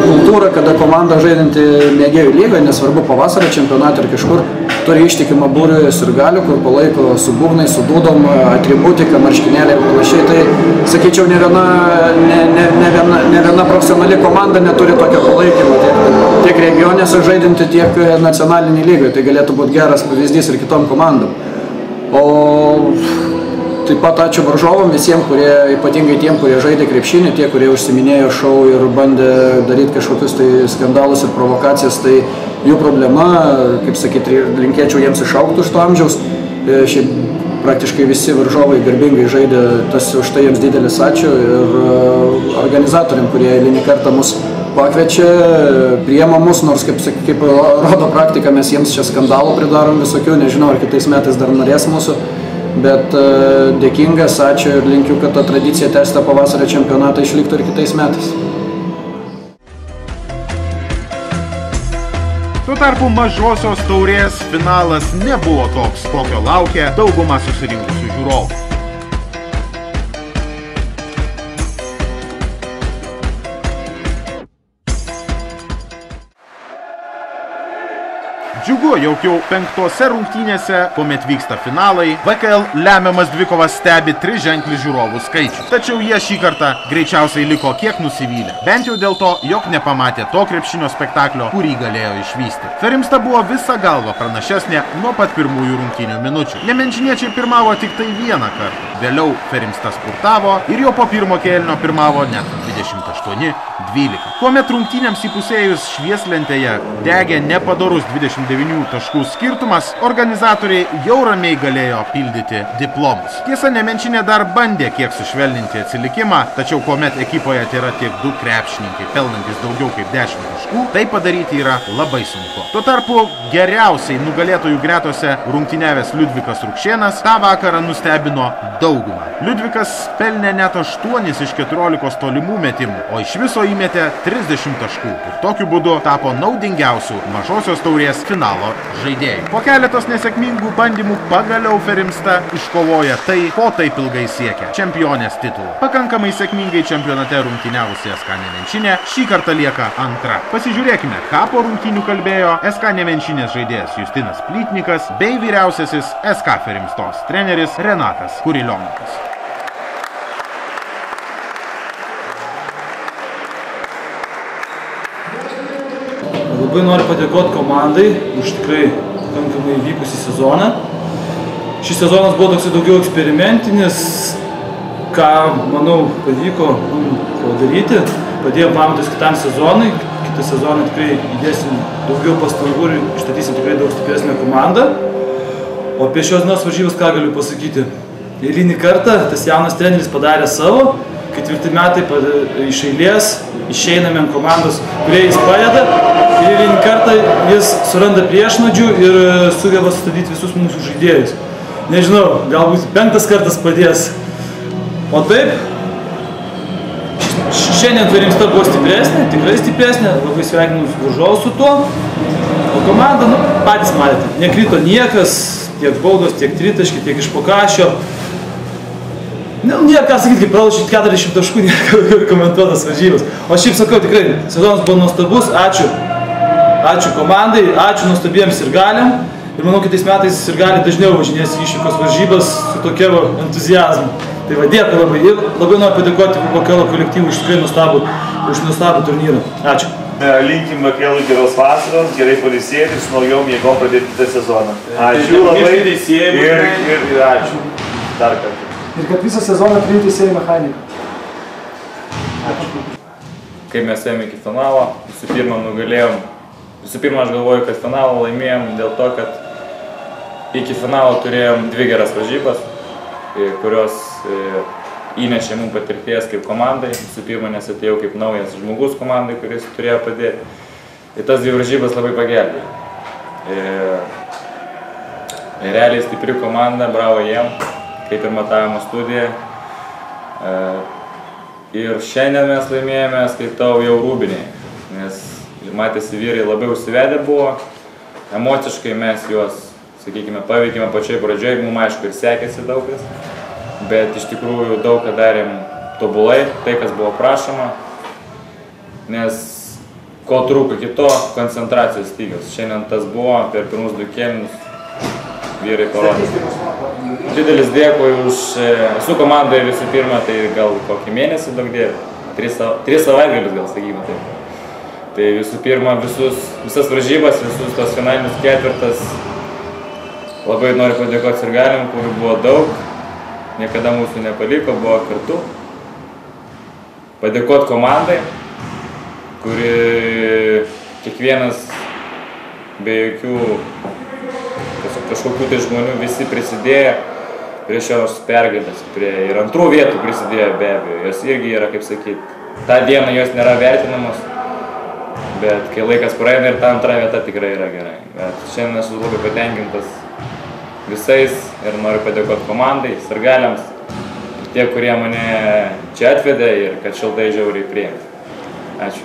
kultūrą, kada komanda žaidinti mėgėjų lygą, nesvarbu pavasario čempionatą ir kažkur, turi ištikimą būrį sirgalių, kur palaiko su būgnai, su dūdom, atributika, marškinėliai ir panašiai. Tai sakyčiau, ne viena profesionali komanda neturi tokio palaikymo tiek regionėse žaidinti, tiek nacionalinį lygą. Tai galėtų būti geras pavyzdys ir kitom komandom. O taip pat ačiū varžovam visiems, ypatingai tiem, kurie žaidė krepšinį, tie, kurie užsiminėjo šou ir bandė daryti kažkokius tai skandalus ir provokacijas, tai jų problema, kaip sakyti, linkėčiau jiems išaugti už to amžiaus. Šiaip praktiškai visi varžovai garbingai žaidė, už tai jiems didelis ačiū ir organizatoriam, kurie eilinį kartą mus pakviečia, priema mus, nors kaip rodo praktika, mes jiems čia skandalų pridarom visokių, nežinau, ar kitais metais dar norės mūsų. Bet dėkingas, ačiū ir linkiu, kad ta tradicija tęsta pavasario čempionatą išliktų ir kitais metais. Tuo tarpu mažosios taurės finalas nebuvo toks, kokio laukia dauguma susirinkusių žiūrovų. Džiugu, jog jau 5 rungtynėse, kuomet vyksta finalai, VKL lemiamas dvikovas stebi 3-ženklį žiūrovų skaičių. Tačiau jie šį kartą greičiausiai liko kiek nusivylę. Bent jau dėl to, jog nepamatė to krepšinio spektaklio, kurį galėjo išvysti. Ferimsta buvo visa galva pranašesnė nuo pat pirmųjų rungtynių minučių. Nemenčiniečiai pirmavo tik tai vieną kartą. Vėliau Ferimsta spurtavo ir jau po pirmo kėlinio pirmavo net 28-12. Kuomet rungtynėms įpusėjus švieslentėje degė nepadorus 29 taškų skirtumas, organizatoriai jau ramiai galėjo pildyti diplomus. Tiesa, Nemenčinė dar bandė kiek sušvelninti atsilikimą, tačiau kuomet ekipoje tėra tiek 2 krepšininkai pelnantis daugiau kaip 10 taškų, tai padaryti yra labai sunku. Tuo tarpu geriausiai nugalėtojų gretose rungtyniavęs Liudvikas Rukšėnas tą vakarą nustebino daugumą. Liudvikas pelnė net 8 iš 14 tolimų metimų, o iš viso įmetė 30 taškų ir tokiu būdu tapo naudingiausių mažosios taurės finalo žaidėjų. Po keletos nesėkmingų bandymų pagaliau Ferimsta iškovoja tai, ko taip ilgai siekia – čempionės titulą. Pakankamai sėkmingai čempionate rungtyniavusi SK Nemenčinė šį kartą lieka antra. Pasižiūrėkime, ką po rungtynių kalbėjo SK Nemenčinės žaidėjas Justinas Plytnikas bei vyriausiasis SK Ferimstos treneris Renatas Kurilionas. Labai noriu padėkoti komandai už tikrai pakankamai vykusį sezoną. Šis sezonas buvo toks daugiau eksperimentinis, ką, manau, pavyko padaryti. Padėjom pamatus kitam sezonui. Kitą sezoną tikrai įdėsim daugiau pastangų ir išstatysim tikrai daug stipresnę komandą. O apie šios dienos varžybas ką galiu pasakyti? Eilinį kartą tas jaunas treneris padarė savo. 4 metai iš eilės išeiname ant komandos, kurie jis padeda. Ir eilinį kartą jis suranda priešnuodžių ir sugeba sustabdyti visus mūsų žaidėjus. Nežinau, galbūt 5 kartas padės. O taip, šiandien Ferimsta buvo stipresnė, tikrai stipresnė, labai sveikinu varžovus su tuo. O komanda, patys matėte, nekrito niekas, tiek baudos, tiek tritaškiai, tiek iš pokašio. Nėra ką sakyti, kaip pralašyti 40 taškų, nėra komentuotas varžybas. O šiaip sakau, tikrai, sezonas buvo nuostabus, ačiū. Ačiū komandai, ačiū nuostabiems sirgaliam. Ir manau, kitais metais sirgaliai dažniau važinės į išvykos varžybas su tokia entuziazmu. Tai va, dėkui labai. Ir labai noriu padėkoti Vakelo kolektyvui už tikrai nuostabų turnyrą. Ačiū. Linkim Vakelui geros vasaros, gerai pailsėti ir su naujom jėgom pradėti kitą sezoną. Ačiū labai ir ačiū dar kartą. Ir kad visą sezoną priimti teisėjų mechaniką. Ačiū. Kai mes ėjome iki finalo, visų pirma nugalėjom. Visų pirma, aš galvoju, kad finalą laimėjom dėl to, kad iki finalo turėjom 2 geras varžybas, kurios įnešė mums patirties kaip komandai. Visų pirma, nes atėjau kaip naujas žmogus komandai, kuris turėjo padėti. Ir tas 2 varžybas labai pagelbėjo. Realiai stipri komanda, bravo jiem, kaip ir matavimo studija. Ir šiandien mes laimėjome, skaitau, jau rūbiniai, nes matėsi vyrai labiau užsivedę buvo, emociškai mes juos, sakykime, paveikėme pačioj pradžioj, mums aišku ir sekėsi daug kas, bet iš tikrųjų daug ką darėm tobulai, tai kas buvo prašoma, nes ko trūko kito, koncentracijos stygius. Šiandien tas buvo, per pirmus 2 kėlinius vyrai parodė. Didelis dėkui už visų komandai visų pirma, tai gal kokį mėnesį daug dėlį, 3 savaitgalius gal, sakykime taip. Tai visų pirma, visas varžybas, visus tos finalinius ketvirtas labai noriu padėkoti sirgaliam, kurių buvo daug, niekada mūsų nepaliko, buvo kartu. Padėkoti komandai, kuri kiekvienas be jokių kažkokių tai žmonių visi prisidėjo prie šios pergalės, ir antrų vietų prisidėjo be abejo, jos irgi yra, kaip sakyti, tą dieną jos nėra vertinamos. Bet kai laikas praeina ir ta antra vieta tikrai yra gerai. Bet šiandien esu labai patenkintas visais ir noriu padėkoti komandai, sirgaliams, tie, kurie mane čia atvedė ir kad šiltai žiauriai priėmė. Ačiū.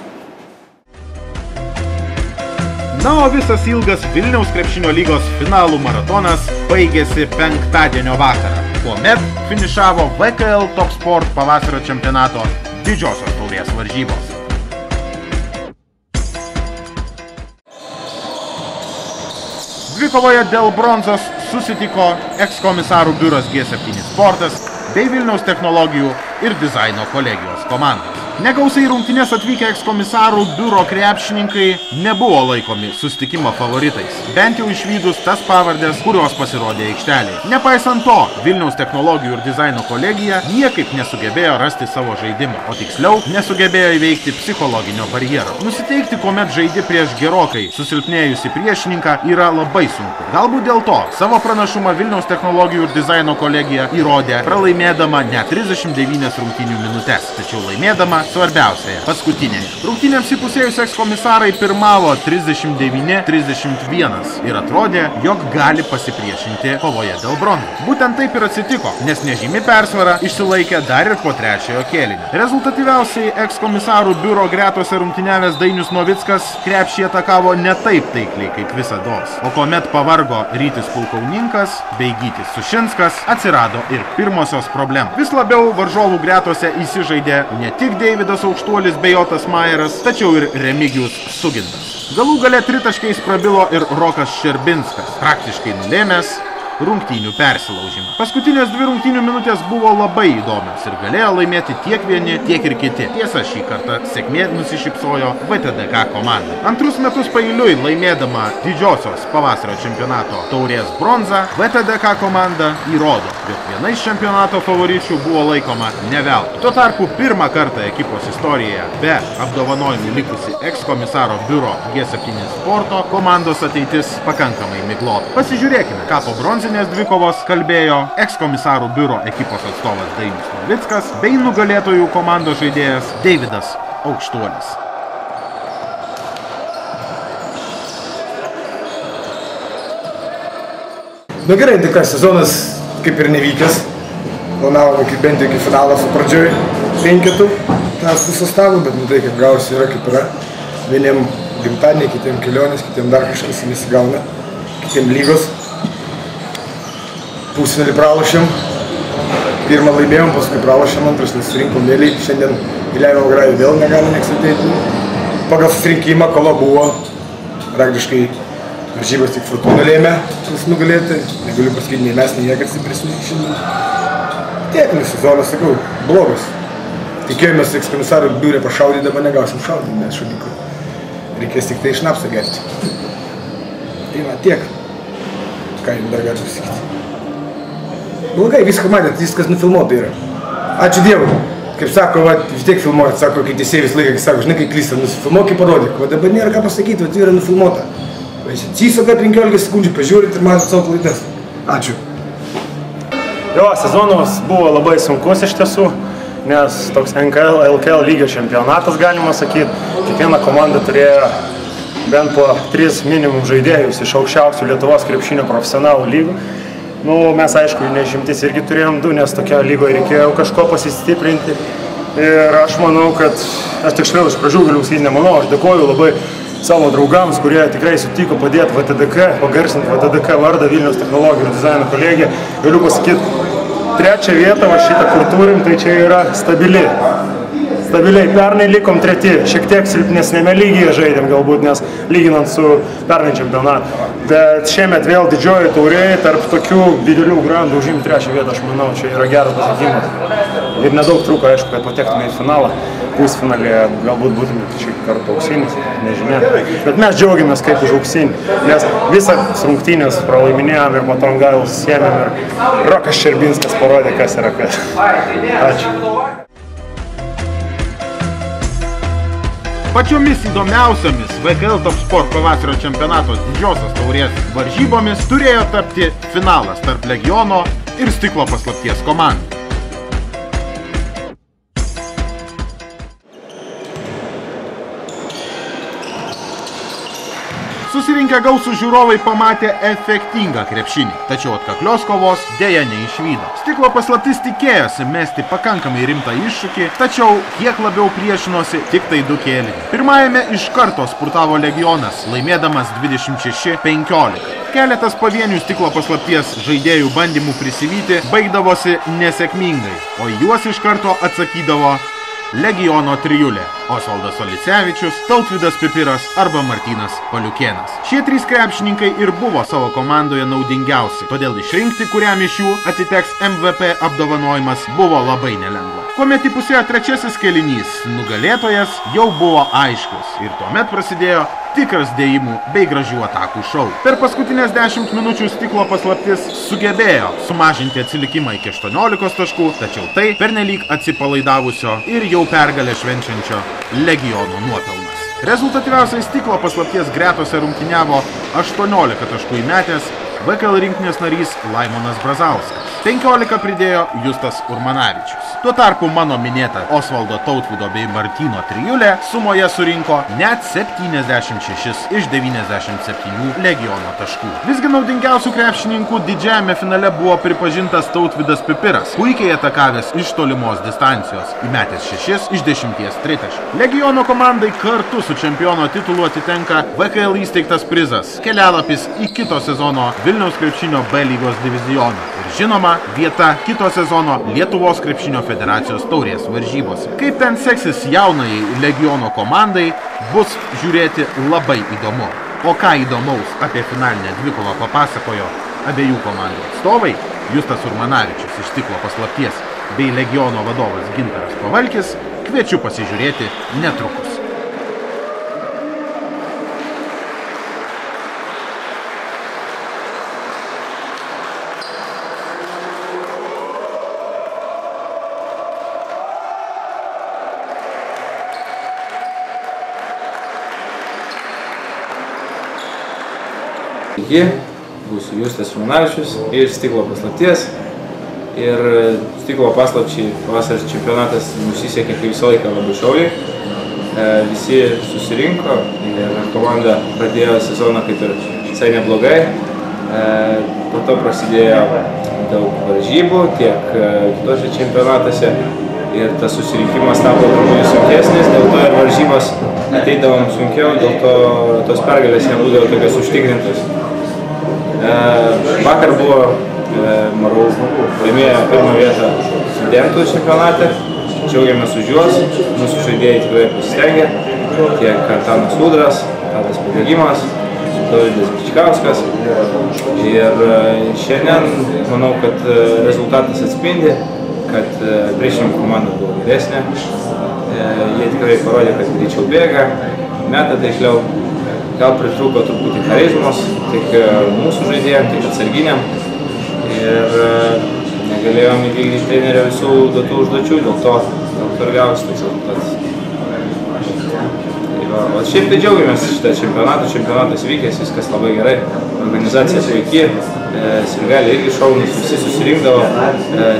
Na, o visas ilgas Vilniaus krepšinio lygos finalų maratonas baigėsi penktadienio vakarą, kuomet finišavo VKL Top Sport pavasario čempionato didžiosios taurės varžybos. Dvikovoje dėl bronzos susitiko ekskomisarų biuras G7 Sportas bei Vilniaus technologijų ir dizaino kolegijos komandos. Negausiai rungtynes atvykę ekskomisarų biuro krepšininkai nebuvo laikomi susitikimo favoritais, bent jau išvydus tas pavardės, kurios pasirodė aikštelėje. Nepaisant to, Vilniaus technologijų ir dizaino kolegija niekaip nesugebėjo rasti savo žaidimo, o tiksliau nesugebėjo įveikti psichologinio barjero. Nusiteikti, kuomet žaidi prieš gerokai susilpnėjusi priešininką, yra labai sunku. Galbūt dėl to savo pranašumą Vilniaus technologijų ir dizaino kolegija įrodė pralaimėdama net 39 rungtynių minutes, tačiau laimėdama svarbiausiaje, paskutinėje. Rungtynėms įpusėjus ekskomisarai pirmavo 39-31 ir atrodė, jog gali pasipriešinti kovoje dėl bronzos. Būtent taip ir atsitiko, nes nežymi persvara išsilaikė dar ir po 3-ojo kėlinio. Rezultatyviausiai ekskomisarų biuro gretose rungtyniavęs Dainius Novickas krepšį atakavo ne taip taikliai kaip visados, o kuomet pavargo Rytis Pulkauninkas bei Gytis Sušinskas, atsirado ir pirmosios problemos. Vis labiau varžovų gretose įsižaidė ne tik Deividas Aukštuolis bei Jotas Majeras, tačiau ir Remigijus Sugintas. Galų gale tritaškiais prabilo ir Rokas Šerbinskas, praktiškai nulėmęs rungtynių persilaužimą. Paskutinės 2 rungtynių minutės buvo labai įdomios ir galėjo laimėti tiek vieni, tiek ir kiti. Tiesa, šį kartą sėkmė nusišypsojo VTDK komanda. Antrus metus paeiliui laimėdama didžiosios pavasario čempionato taurės bronzą, VTDK komanda įrodo, jog viena iš čempionato favoričių buvo laikoma ne veltui. Tuo tarpu pirmą kartą ekipos istorijoje be apdovanojimų likusi ekskomisaro biuro G7 Sporto komandos ateitis pakankamai miglota. Pasižiūrėkime, ką po bronzinės dvikovos kalbėjo ekskomisarų biuro ekipos atstovas Dainius Novickas bei nugalėtojų komandos žaidėjas Deividas Aukštuolis. Na gerai, tai kas, sezonas kaip ir nevykęs. Planavome bent jau iki finalo su pradžioj 5 tą susistavų, bet tai kaip gausi yra kaip yra. Vieniem gimtadieniai, kitiem kelionės, kitiem dar kažkas nesigauna, kitiem lygos. Pusfinalį pralošėm, Pirmą laimėjom, paskui pralošėm, antras nesurinkom vėliai. Šiandien į Leivogradį vėl negali nieks ateiti. Pagal susirinkimą kova buvo. Praktiškai varžybos tik Fortuna lėmė nugalėti. Negaliu pasakyti, nei mes, nei jie, kad stipresni šiandien. Tiek, sezonas, sakau, blogas. Tikėjomės, ekskomisarų biurė pašaudyti, dabar negausim šaudyti, nes šaudikų. Reikės tik tai šnapsą gerti. Tai va, tiek. Ką jums dar galiu pasakyti. Blogai, viską matėt, viskas nufilmuota yra. Ačiū Dievui. Kaip sako, va, vis tiek filmuojat, sako, kai teisėjai vis laiką, kai sako, žinai, kai klystam, nusifilmuok ir parodyk. Va dabar nėra ką pasakyti, va, tai yra nufilmuota. Atsisuka 15 sekundžių, pažiūrit ir matot savo klaidas. Ačiū. Jo, sezonas buvo labai sunkus iš tiesų, nes toks NKL, LKL lygio čempionatas, galima sakyti. Kiekviena komanda turėjo bent po 3 minimum žaidėjus iš aukščiausių Lietuvos krepšinio profesionalų lygų. Nu, mes, aišku, neišimtis irgi turėjom 2, nes tokio lygoje reikėjo kažko pasistiprinti. Ir aš manau, kad, aš tiksliau iš pradžių galiu sakyti, nemanau, aš dėkoju labai savo draugams, kurie tikrai sutiko padėti VTDK, pagarsinti VTDK vardą Vilniaus technologijų ir dizaino kolegiją. Galiu pasakyti, 3 vietą, va šitą, kur turim, tai čia yra stabili. Stabiliai, pernai likom 3, šiek tiek silpnesnėme lygyje žaidėm galbūt, nes lyginant su pernai čempionatu. Bet šiemet vėl didžioji taurė, tarp tokių didelių grandų užimti 3 vietą, aš manau, čia yra geras pasiekimas. Ir nedaug trūko, aišku, kad patektume į finalą. Pusfinalėje galbūt būtume šį kartą auksinis, nežinia. Bet mes džiaugiamės kaip už auksinį, nes visas rungtynės pralaiminėjom ir matom gal siemėm ir Rokas Šerbinskas parodė, kas yra kas. Ačiū. Pačiomis įdomiausiamis VKL Top Sport pavasario čempionato didžiosios taurės varžybomis turėjo tapti finalas tarp Legiono ir Stiklo paslapties komandų. Susirinkę gausų žiūrovai pamatė efektingą krepšinį, tačiau atkaklios kovos dėja neišvydo. Stiklo paslaptis tikėjosi mesti pakankamai rimtą iššūkį, tačiau kiek labiau priešinosi tik tai 2 kėliniai. Pirmajame iš karto spurtavo Legionas, laimėdamas 26-15. Keletas pavienių Stiklo paslapties žaidėjų bandymų prisivyti baigdavosi nesėkmingai, o juos iš karto atsakydavo Legiono trijulė – Osvaldas Olicevičius, Tautvydas Pipiras arba Martynas Paliukėnas. Šie 3 krepšininkai ir buvo savo komandoje naudingiausi, todėl išrinkti, kuriam iš jų atiteks MVP apdovanojimas, buvo labai nelengva. Kuomet įpusėjo 3 kėlinys, nugalėtojas jau buvo aiškus ir tuomet prasidėjo tikras dėjimų bei gražių atakų šou. Per paskutinės 10 minučių Stiklo paslaptis sugebėjo sumažinti atsilikimą iki 18 taškų, tačiau tai pernelyg atsipalaidavusio ir jau pergalę švenčiančio Legiono nuopelnas. Rezultatyviausiai Stiklo paslapties gretose rungtyniavo 18 taškų įmetęs VKL rinktinės narys Laimonas Brazauskas. 15 pridėjo Justas Urmanavičius. Tuo tarpu mano minėta Osvaldo Tautvydo bei Martyno trijulė sumoje surinko net 76 iš 97 Legiono taškų. Visgi naudingiausių krepšininkų didžiajame finale buvo pripažintas Tautvydas Pipiras, puikiai atakavęs iš tolimos distancijos, įmetęs 6 iš 10 tritaškių. Legiono komandai kartu su čempiono titulu atitenka VKL įsteigtas prizas, kelialapis į kito sezono Vilniaus krepšinio B lygos divizioną ir žinoma vieta kito sezono Lietuvos krepšinio federacijos taurės varžybose. Kaip ten seksis jaunai Legiono komandai, bus žiūrėti labai įdomu. O ką įdomaus apie finalinę dvikovą papasakojo abiejų komandų atstovai Justas Urmanavičius iš Stiklo paslapties bei Legiono vadovas Gintaras Pavalkis, kviečiu pasižiūrėti netrukus. Sveiki, būsiu Justas Urmanavičius iš Stiklo paslapties ir Stiklo paslapčiai vasaros čempionatas nusisekė kaip visą laiką labai šauliai. Visi susirinko ir komanda pradėjo sezoną kaip ir visai neblogai. Po to prasidėjo daug varžybų tiek kitose čempionatuose ir tas susirinkimas tapo truputį sunkesnis, dėl to ir varžybos ateidavom sunkiau, dėl to tos pergalės nebūdavo tokios užtikrintos. Vakar buvo Marų laimėjo pirmą vietą studentų čempionate. Džiaugiamės už juos, mūsų žaidėjai tikrai pasistengė, tiek Antanas Udras, Tadas Pabėgimas, Dovydas Bičkauskas. Ir šiandien manau, kad rezultatas atspindi, kad priešininkų komanda buvo geresnė. Jie tikrai parodė, kad greičiau bėga, meta taikliau. Gal pritrūko truputį charizmos, tiek mūsų žaidėjams, tiek atsarginiam. Ir negalėjom įvykdyti trenerio visų duotų užduočių, dėl to ir gavosi toks rezultatas. O šiaip tai džiaugiamės šitą čempionatą, čempionatas vykęs, viskas labai gerai, organizacija puikiai, sirgaliai irgi šaunūs, visi susirinkdavo,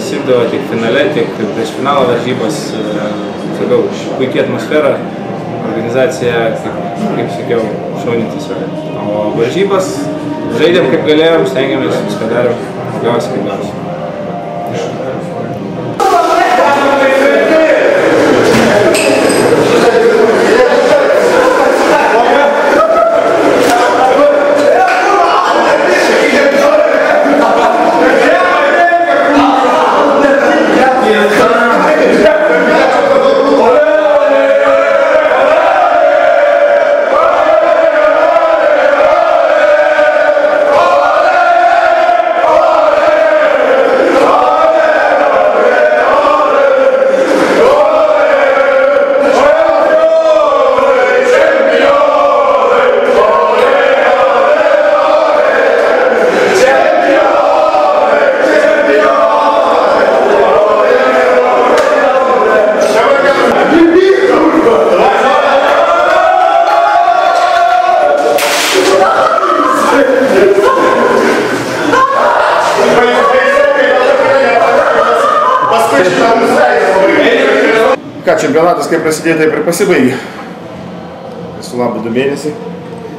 sirgdavo tiek finale, tiek prieš finalo varžybas, sakau, puikiai atmosfera, organizacija, kaip sakiau, šaunintis. O varžybas žaidėm kaip galėjom, stengiamės, viską darėm, gavosi kaip gavosi. Čempionatas kaip prasidėjo, taip ir pasibaigė. Su labu 2 mėnesiai,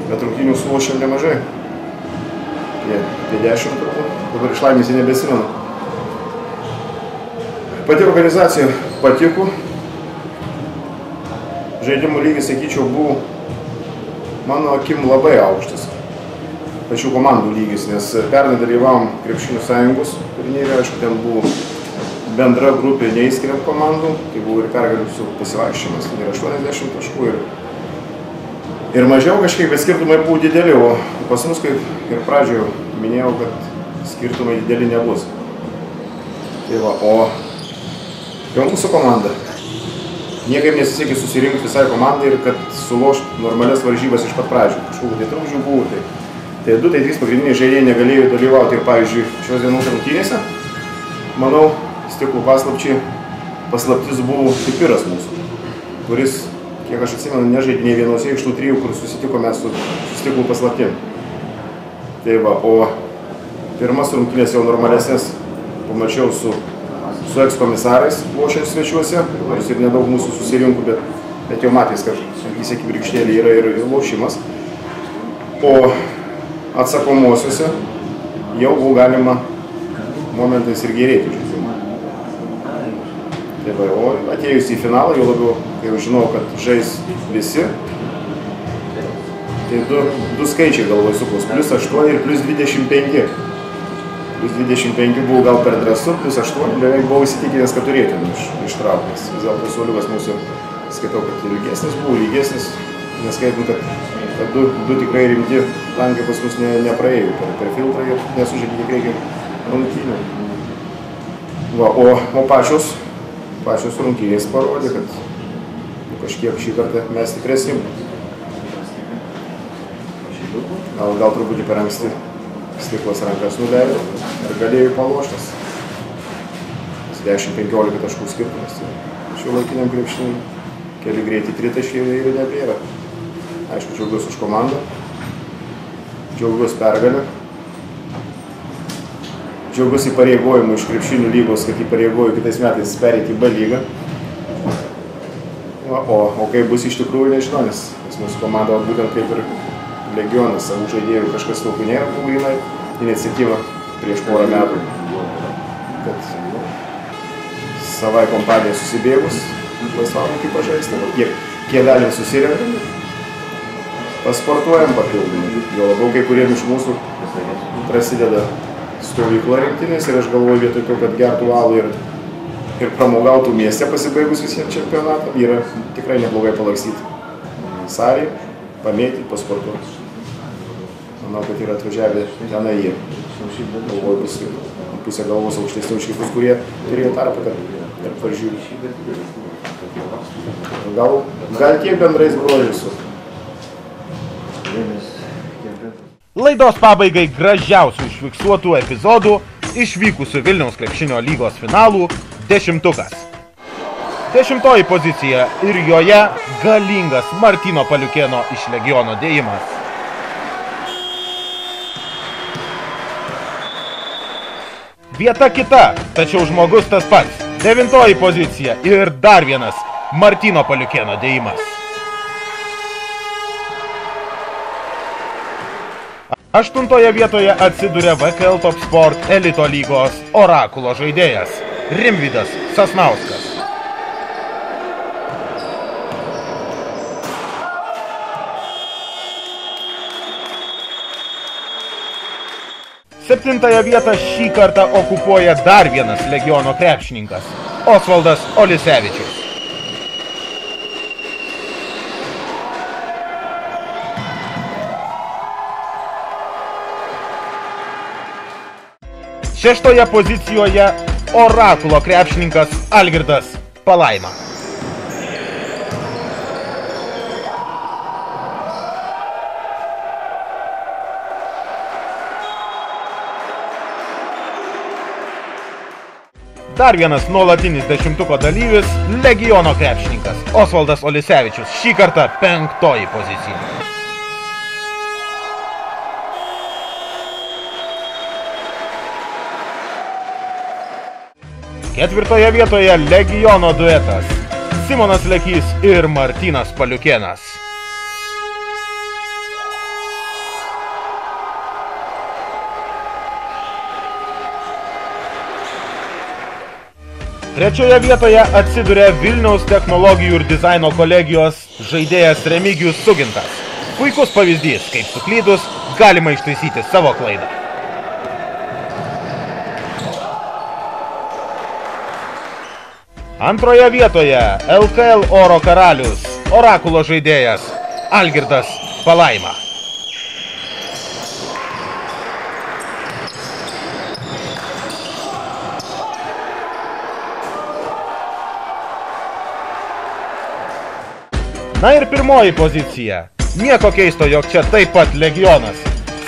bet rungtynių sulošėm nemažai. Apie 10 turbūt, dabar iš laimės jį nebesimenu. Pati organizacija patiko. Žaidimų lygis, sakyčiau, buvo mano akim labai aukštas. Pačių komandų lygis, nes pernai dalyvavom Krepšinio sąjungos turnyre, aišku, ten buvo bendra grupė neįskiriant komandų, tai buvo ir pergalių su pasivaikščiojimas, tai yra 80 taškų ir mažiau kažkiek, bet skirtumai buvo dideli, o pas mus, kaip ir pradžioje minėjau, kad skirtumai dideli nebus. Tai va, o mūsų komanda niekaip nesisekė susirinkti visai komandai ir kad sulošti normalias varžybas iš pat pradžių. Kažkokių tai trukdžių buvo, tai 2, tai 3 pagrindiniai žaidėjai negalėjo dalyvauti ir, pavyzdžiui, šios dienos rungtynėse. Manau, stiklų paslaptis buvo Pipiras mūsų, kuris, kiek aš atsimenu, nežaidė nei vienose iš tų 3, kur susitikome su stiklų paslaptim. Tai va, o pirmas rungtynės jau normalesnės pamačiau su ekskomisarais lošiant svečiuose, nors ir nedaug mūsų susirinkų, bet jau matys, kad įsė kibirkštėlė yra ir lošimas. O atsakomosiuose jau buvo galima momentais ir gerėti žaidimą. O atėjus į finalą, jau labiau, kai jau žinau, kad žais visi, tai du skaičiai galvoj sukos, +8 ir +25. +25 buvo gal per drąsu, +8, beveik buvau įsitikinęs, kad turėtum ištraukęs. Vis dėlto suoliukas mūsų, skaitau, kad ilgesnis buvo, lygesnis, neskaitant, kad du tikrai rimti tankai pas mus nepraėjo per filtrą ir nesužaidė tiek reikia rungtynių. O pačios rungtynės parodė, kad kažkiek šį kartą mes tikresnim. Gal truputį per anksti stiklas rankas nuleido ir galėjo paloštas. 10-15 taškų skirtumas. Šiuolaikiniam krepšiniui keli greiti tritaškiai ir nebėra. Aišku, džiaugiuosi už komandą, džiaugiuosi pergalę. Džiaugiuosi įpareigojimu iš krepšinių lygos, kad įpareigoju kitais metais pereiti į B lygą. O kaip bus iš tikrųjų, nežinau, nes mūsų komanda būtent kaip ir Legionas, savų žaidėjų kažkas tokių nėra, buvo iniciatyva prieš porą metų, kad savai kompanijai susibėgus laisvalaikį pažaisti, kiek galim susirenkam, pasportuojam papildomai. Jo labiau kai kuriem iš mūsų prasideda stovykla rinktinės ir aš galvoju vietoj to, kad gertų alų ir ir pramogautų mieste pasibaigus visiems čempionatam, yra tikrai neblogai palakstyti. Sarį, pamėti, pasportuoti. Manau, kad yra atvažiavę tenai jie. Galvoju, bus pusę galvos aukštesnių už kitus, kurie turėjo tarpą tarp varžybų. Gal tiek bendrais bruožais su. Laidos pabaigai gražiausių užfiksuotų epizodų išvykusių Vilniaus krepšinio lygos finalų 10. 10 pozicija ir joje galingas Martyno Paliukėno iš Legiono dėjimas. Vieta kita, tačiau žmogus tas pats. 9 pozicija ir dar vienas Martyno Paliukėno dėjimas. 8 vietoje atsiduria VKL Top Sport elito lygos Orakulo žaidėjas Rimvydas Sasnauskas. 7 vietą šį kartą okupuoja dar vienas Legiono krepšininkas Osvaldas Olisevičius. Šeštoje pozicijoje Orakulo krepšininkas Algirdas Palaima. Dar vienas nuolatinis 10 dalyvis Legiono krepšininkas Osvaldas Olisevičius, šį kartą 5 pozicija. Ketvirtoje vietoje Legiono duetas Simonas Lekys ir Martynas Paliukėnas. Trečioje vietoje atsiduria Vilniaus technologijų ir dizaino kolegijos žaidėjas Remigijus Sugintas. Puikus pavyzdys, kaip suklydus galima ištaisyti savo klaidą. Antroje vietoje LKL oro karalius Orakulo žaidėjas Algirdas Palaima. Na ir pirmoji pozicija. Nieko keisto, jog čia taip pat Legionas.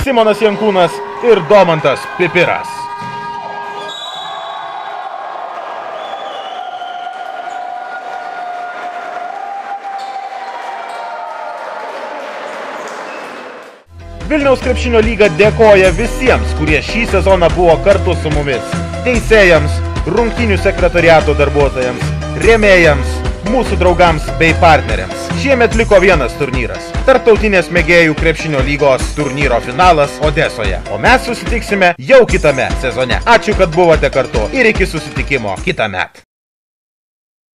Simonas Jankūnas ir Domantas Pipiras. Vilniaus krepšinio lyga dėkoja visiems, kurie šį sezoną buvo kartu su mumis. Teisėjams, rungtynių sekretariato darbuotojams, rėmėjams, mūsų draugams bei partneriams. Šiemet liko vienas turnyras – Tarptautinės mėgėjų krepšinio lygos turnyro finalas Odesoje. O mes susitiksime jau kitame sezone. Ačiū, kad buvote kartu ir iki susitikimo kitąmet.